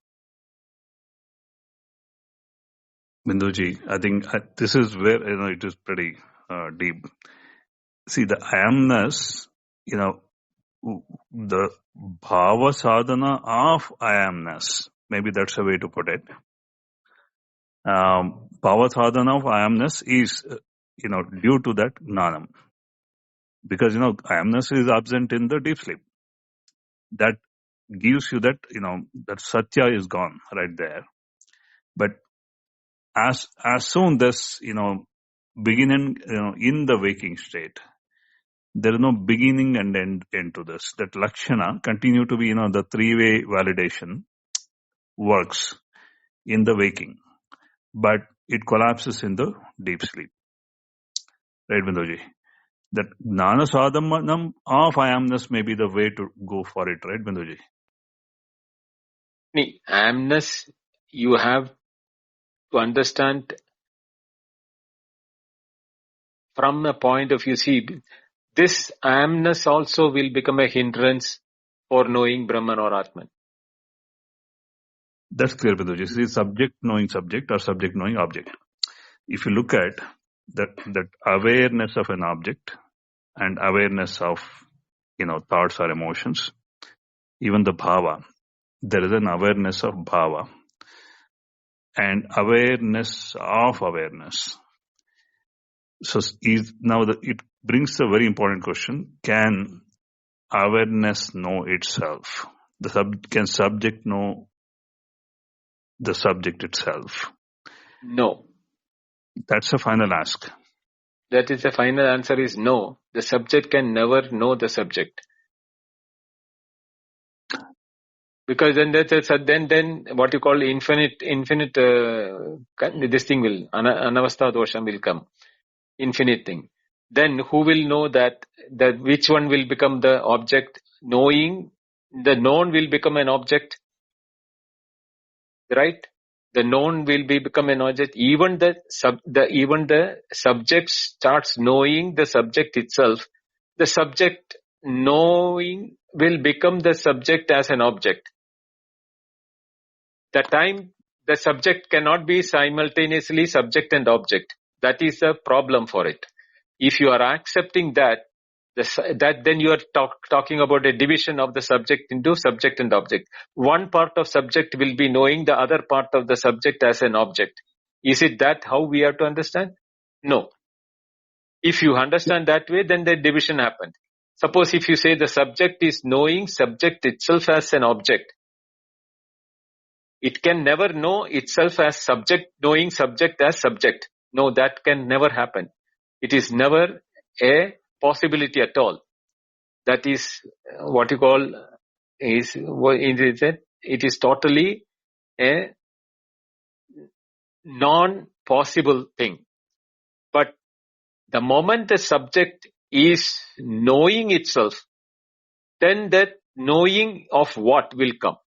Binduji, I think this is where it is pretty deep. See, the I amness, the bhava sadhana of I amness. Maybe that's a way to put it. Bhava sadhana of I amness is, due to that gnanam. Because, I amness is absent in the deep sleep. That gives you that, that satya is gone right there. But as soon this, beginning, in the waking state, there is no beginning and end to this. That lakshana continue to be, the three-way validation works in the waking, but it collapses in the deep sleep. Right, Binduji? That gnana sadhanam of I amness may be the way to go for it, right, Binduji? Amness, you have to understand from a point of view. See, this amness also will become a hindrance for knowing Brahman or Atman. That's clear, Binduji. See, subject knowing subject or subject knowing object. If you look at that awareness of an object and awareness of, thoughts or emotions, even the bhava, there is an awareness of bhava and awareness of awareness. So it brings a very important question. Can awareness know itself? Can subject know the subject itself? No. That's a final ask. That is the final answer is no. The subject can never know the subject. Because then then what you call infinite this thing will, anavastha dosham will come. Infinite thing. Then who will know that which one will become the object? Knowing the known will become an object, right? The known will become an object. Even the subject starts knowing the subject itself. The subject knowing will become the subject as an object. The time the subject cannot be simultaneously subject and object. That is the problem for it. If you are accepting that then you are talking about a division of the subject into subject and object. One part of subject will be knowing the other part of the subject as an object. Is it that how we have to understand? No. If you understand that way, then the division happened. Suppose if you say the subject is knowing subject itself as an object, it can never know itself as subject, knowing subject as subject. No, that can never happen. It is never a possibility at all. That is what you call it is totally a non-possible thing. But the moment the subject is knowing itself, then that knowing of what will come?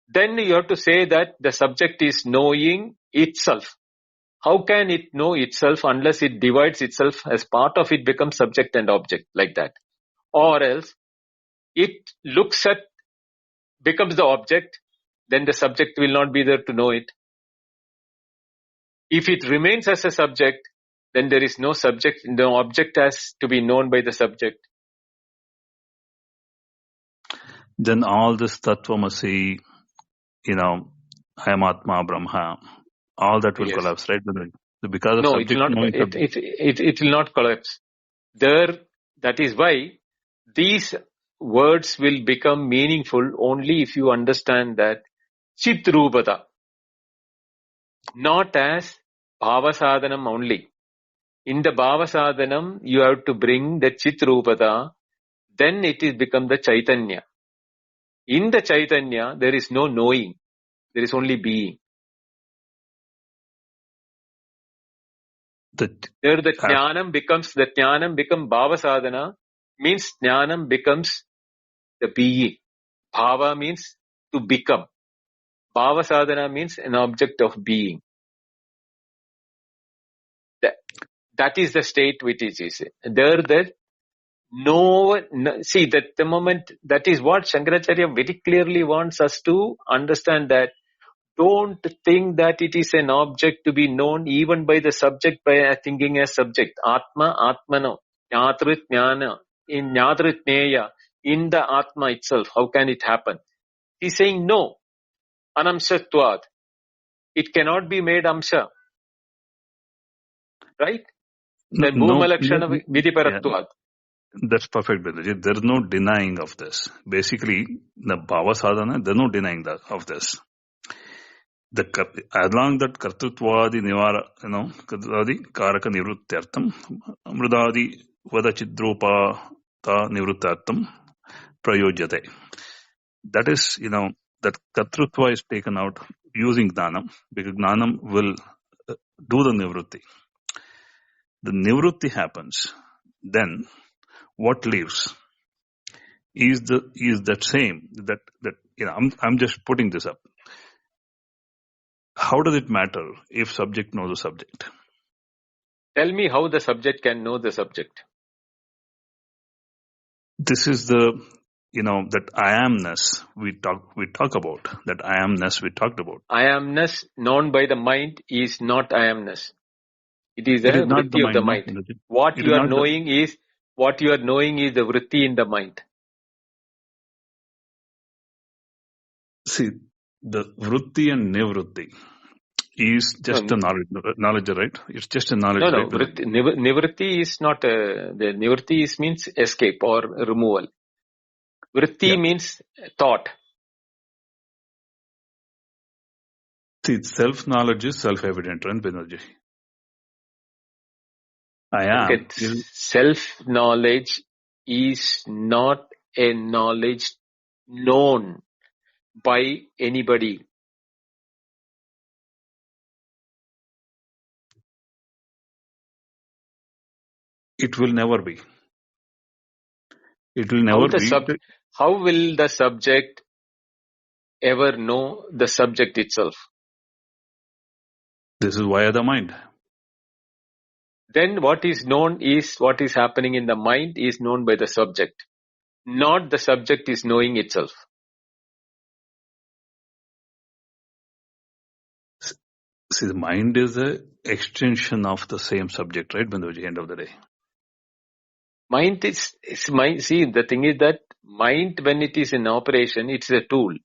then you have to say that the subject is knowing itself. How can it know itself unless it divides itself as part of it becomes subject and object like that? Or else it looks at, becomes the object, then the subject will not be there to know it. If it remains as a subject, then there is no subject, no object has to be known by the subject. Then all this Tattvamasi, I am Atma, Brahma, all that will Yes. collapse, right? Because of No, it will subject not. knowing subject. It will not collapse. That is why these words will become meaningful only if you understand that Chit Rupata, not as Bhava Sadhanam only. In the Bhava Sadhanam, you have to bring the Chit Rupata, then it is become the Chaitanya. In the Chaitanya, there is no knowing, there is only being. There the Jnanam becomes Bhava Sadhana, means Jnanam becomes the being. Bhava means to become. Bhava Sadhana means an object of being. That is the state which it is. See, that the moment, that is what Shankaracharya very clearly wants us to understand, that don't think that it is an object to be known even by the subject by thinking as subject. Atma, Atmano, Jnatrit Jnana, in Jnatrit Jneya, in the Atma itself. How can it happen? He's saying no. Anamshatvad. It cannot be made amsha. Right? Then Bhuma Lakshana Vidiparatvad. That's perfect, Balaji. There's no denying of this. Basically, the Bhava Sadhana, there's no denying of this. Along that Kartutvadi Nivara, Kartutvadi Karaka Nivrutyartam, Mrudadi Vadachidrupa Ta Nivrutyartam Prayojate. That is, that Kartrutva is taken out using Gnanam, because Gnanam will do the Nivrutti. The Nivrutti happens, then what leaves is that same, that I'm just putting this up. How does it matter if subject knows the subject? Tell me how the subject can know the subject. This is the, that I amness we talk about. That I amness we talked about. I amness known by the mind is not I amness. It is a vritti of the mind. What you are knowing is the vritti in the mind. See, the vritti and nivritti is just a knowledge, right? It's just a knowledge. No, right? Nivritti is not the nivritti means escape or removal. Vritti means thought. See, self-knowledge is self-evident, right, Banerjee? Self-knowledge is not a knowledge known by anybody. It will never be. It will never be. How will the subject ever know the subject itself? This is via the mind. Then what is known is what is happening in the mind is known by the subject. Not the subject is knowing itself. See, the mind is an extension of the same subject, right, Bandhuji, end of the day? Mind is mind. See, the thing is that mind, when it is in operation, it's a tool.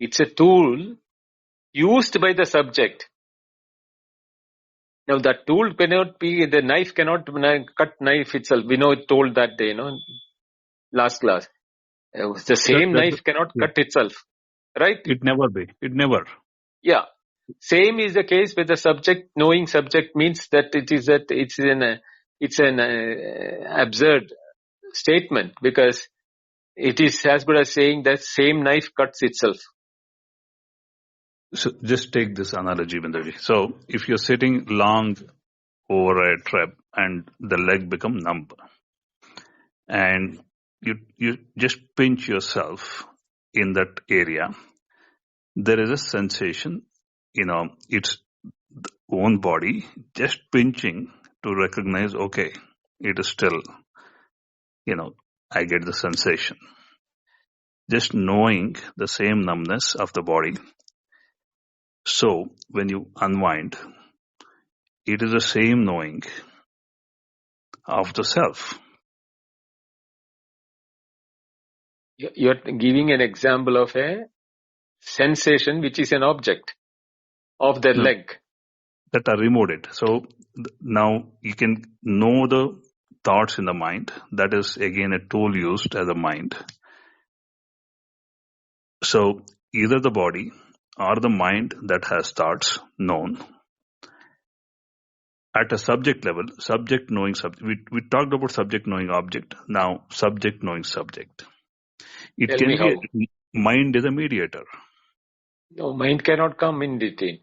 It's a tool used by the subject. Now that tool cannot be, the knife cannot cut knife itself. We know it told that day, last class. The same knife cannot cut itself. Right? It never be. It never. Yeah. Same is the case with the subject. Knowing subject means that it's an absurd statement, because it is as good as saying that same knife cuts itself. So just take this analogy, Bindaji. So if you're sitting long over a trap and the leg become numb, and you just pinch yourself in that area. There is a sensation, it's the own body just pinching to recognize, okay, it is still, I get the sensation. Just knowing the same numbness of the body. So when you unwind, it is the same knowing of the self. You're giving an example of a sensation which is an object of the No, leg. that are removed. So now you can know the thoughts in the mind. That is again a tool used as a mind. So either the body or the mind that has thoughts known. At a subject level, subject knowing subject. We talked about subject knowing object. Now subject knowing subject. It Tell me can be how. mind is a mediator. No, mind cannot come in detail.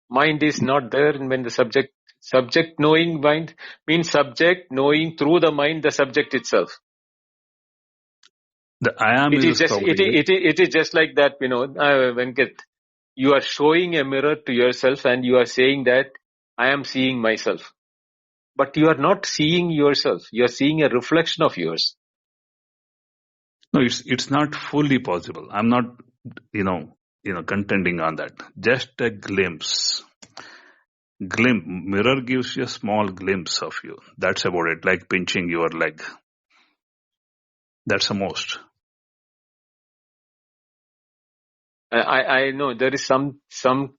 Mind is not there when the subject knowing mind means subject knowing through the mind the subject itself. The I am It is a is just sprouting. it is just like that, Venkat. You are showing a mirror to yourself and you are saying that I am seeing myself. But you are not seeing yourself. You are seeing a reflection of yours. No, it's not fully possible. I'm not, contending on that. Just a glimpse. Mirror gives you a small glimpse of you. That's about it. Like pinching your leg. That's the most. I know there is some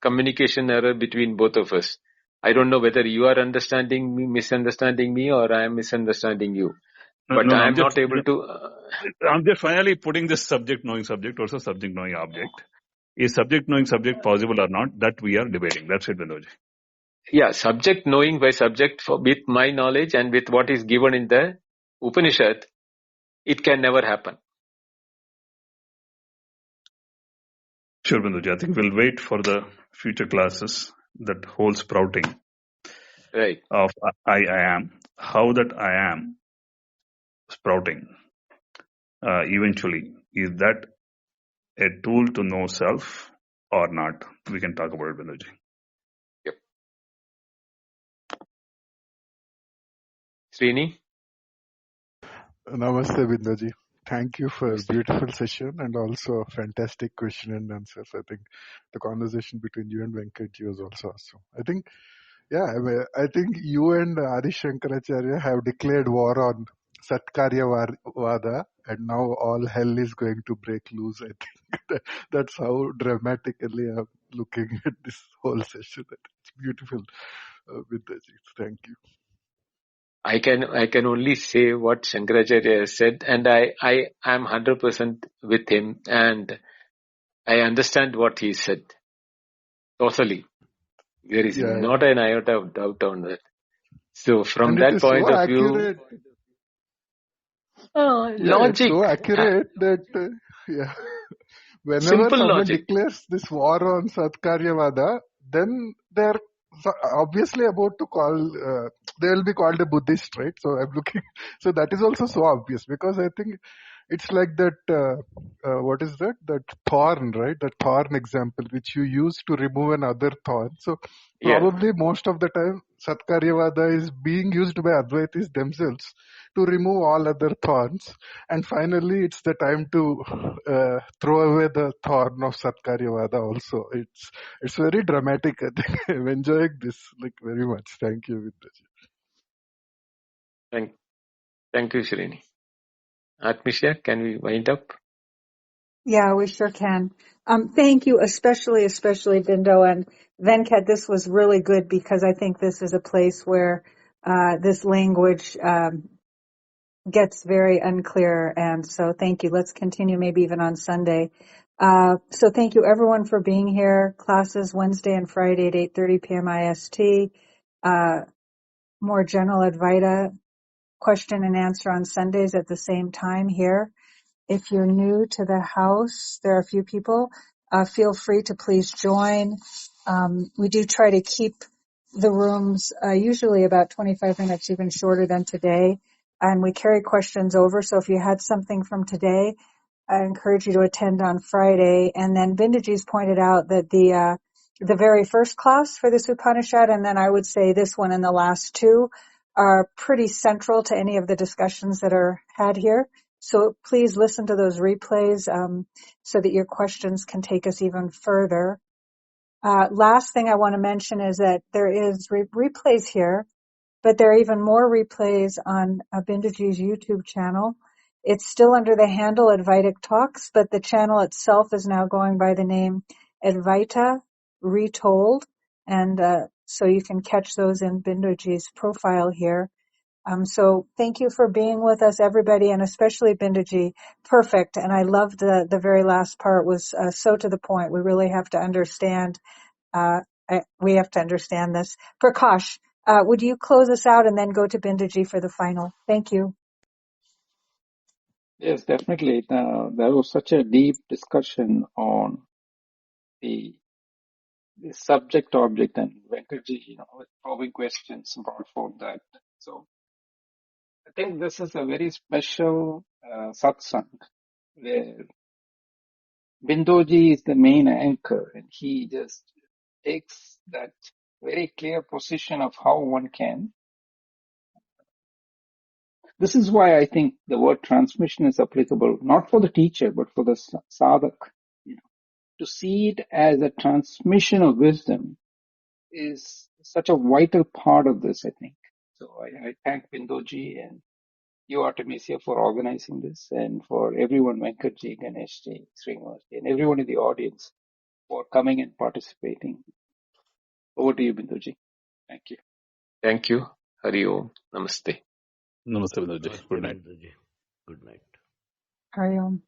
communication error between both of us. I don't know whether you are misunderstanding me, or I am misunderstanding you. But No, I am not able to. I'm just finally putting this subject knowing subject, also subject knowing object. Is subject knowing subject possible or not? That we are debating. That's it, Vinodji. Yeah, subject knowing by subject with my knowledge and with what is given in the Upanishad, it can never happen. Sure, Vinodji. I think we'll wait for the future classes, that whole sprouting Right. of I am. How that I am sprouting eventually, is that a tool to know self or not? We can talk about it, Vinodji. Yep. Srini? Namaste, Bindaji. Thank you for a Namaste. beautiful session and also a fantastic question and answers. I think the conversation between you and Venkatji was also awesome. I think you and Adi Shankaracharya have declared war on Satkarya Vada, and now all hell is going to break loose. I think that's how dramatically I'm looking at this whole session. It's beautiful, Bindaji. Thank you. I can only say what Shankaracharya has said, and I am 100% with him, and I understand what he said. Totally. There is Yeah. not an iota of doubt on that. So from And it that is so point of view, accurate. Yeah, it's logic, so accurate that whenever simple someone logic. declares this war on Satkaryavada, then they're obviously about to call, they will be called a Buddhist, right? So I'm looking, so that is also so obvious because I think it's like that, what is that? That thorn, right? That thorn example which you use to remove another thorn. So Yeah. probably most of the time Satkaryavada is being used by Advaitis themselves to remove all other thorns. And finally, it's the time to throw away the thorn of Satkaryavada also. It's very dramatic. I think I'm enjoying this very much. Thank you, Vindaji. Thank you, Srini. Atmisha, can we wind up? Yeah, we sure can. Thank you, especially Bindo and Venkat. This was really good because I think this is a place where this language gets very unclear. And so thank you. Let's continue maybe even on Sunday. So thank you everyone for being here. Classes Wednesday and Friday at 8:30 p.m. IST. More general Advaita question and answer on Sundays at the same time here. If you're new to the house, there are a few people. Feel free to please join. We do try to keep the rooms usually about 25 minutes, even shorter than today. and we carry questions over. So if you had something from today, I encourage you to attend on Friday. And then Binduji's pointed out that the very first class for this Upanishad, and then I would say this one and the last two, are pretty central to any of the discussions that are had here. So please listen to those replays so that your questions can take us even further. Last thing I want to mention is that there is replays here, but there are even more replays on Binduji's YouTube channel. It's still under the handle Advaitic Talks, but the channel itself is now going by the name Advaita Retold, and so you can catch those in Binduji's profile here. So thank you for being with us, everybody, and especially Binduji. Perfect. And I loved the very last part was so to the point. We really have to understand we have to understand this. Prakash, would you close us out and then go to Binduji for the final? Thank you. Yes, definitely. There was such a deep discussion on the subject object, and Venkatji, with probing questions brought forth that. So I think this is a very special satsang where Bindoji is the main anchor, and he just takes that very clear position of how one can. This is why I think the word transmission is applicable, not for the teacher, but for the sadhak. To see it as a transmission of wisdom is such a vital part of this, I think. So I thank Bindoji and you, Artemisia, for organizing this, and for everyone, Venkatji, Ganeshji, Srinivasji, and everyone in the audience for coming and participating. Over to you, Bindoji. Thank you. Thank you. Hari Om. Namaste. Namaste, Vinodji. Namaste, Good night. Binduji. Good night. Hari Om.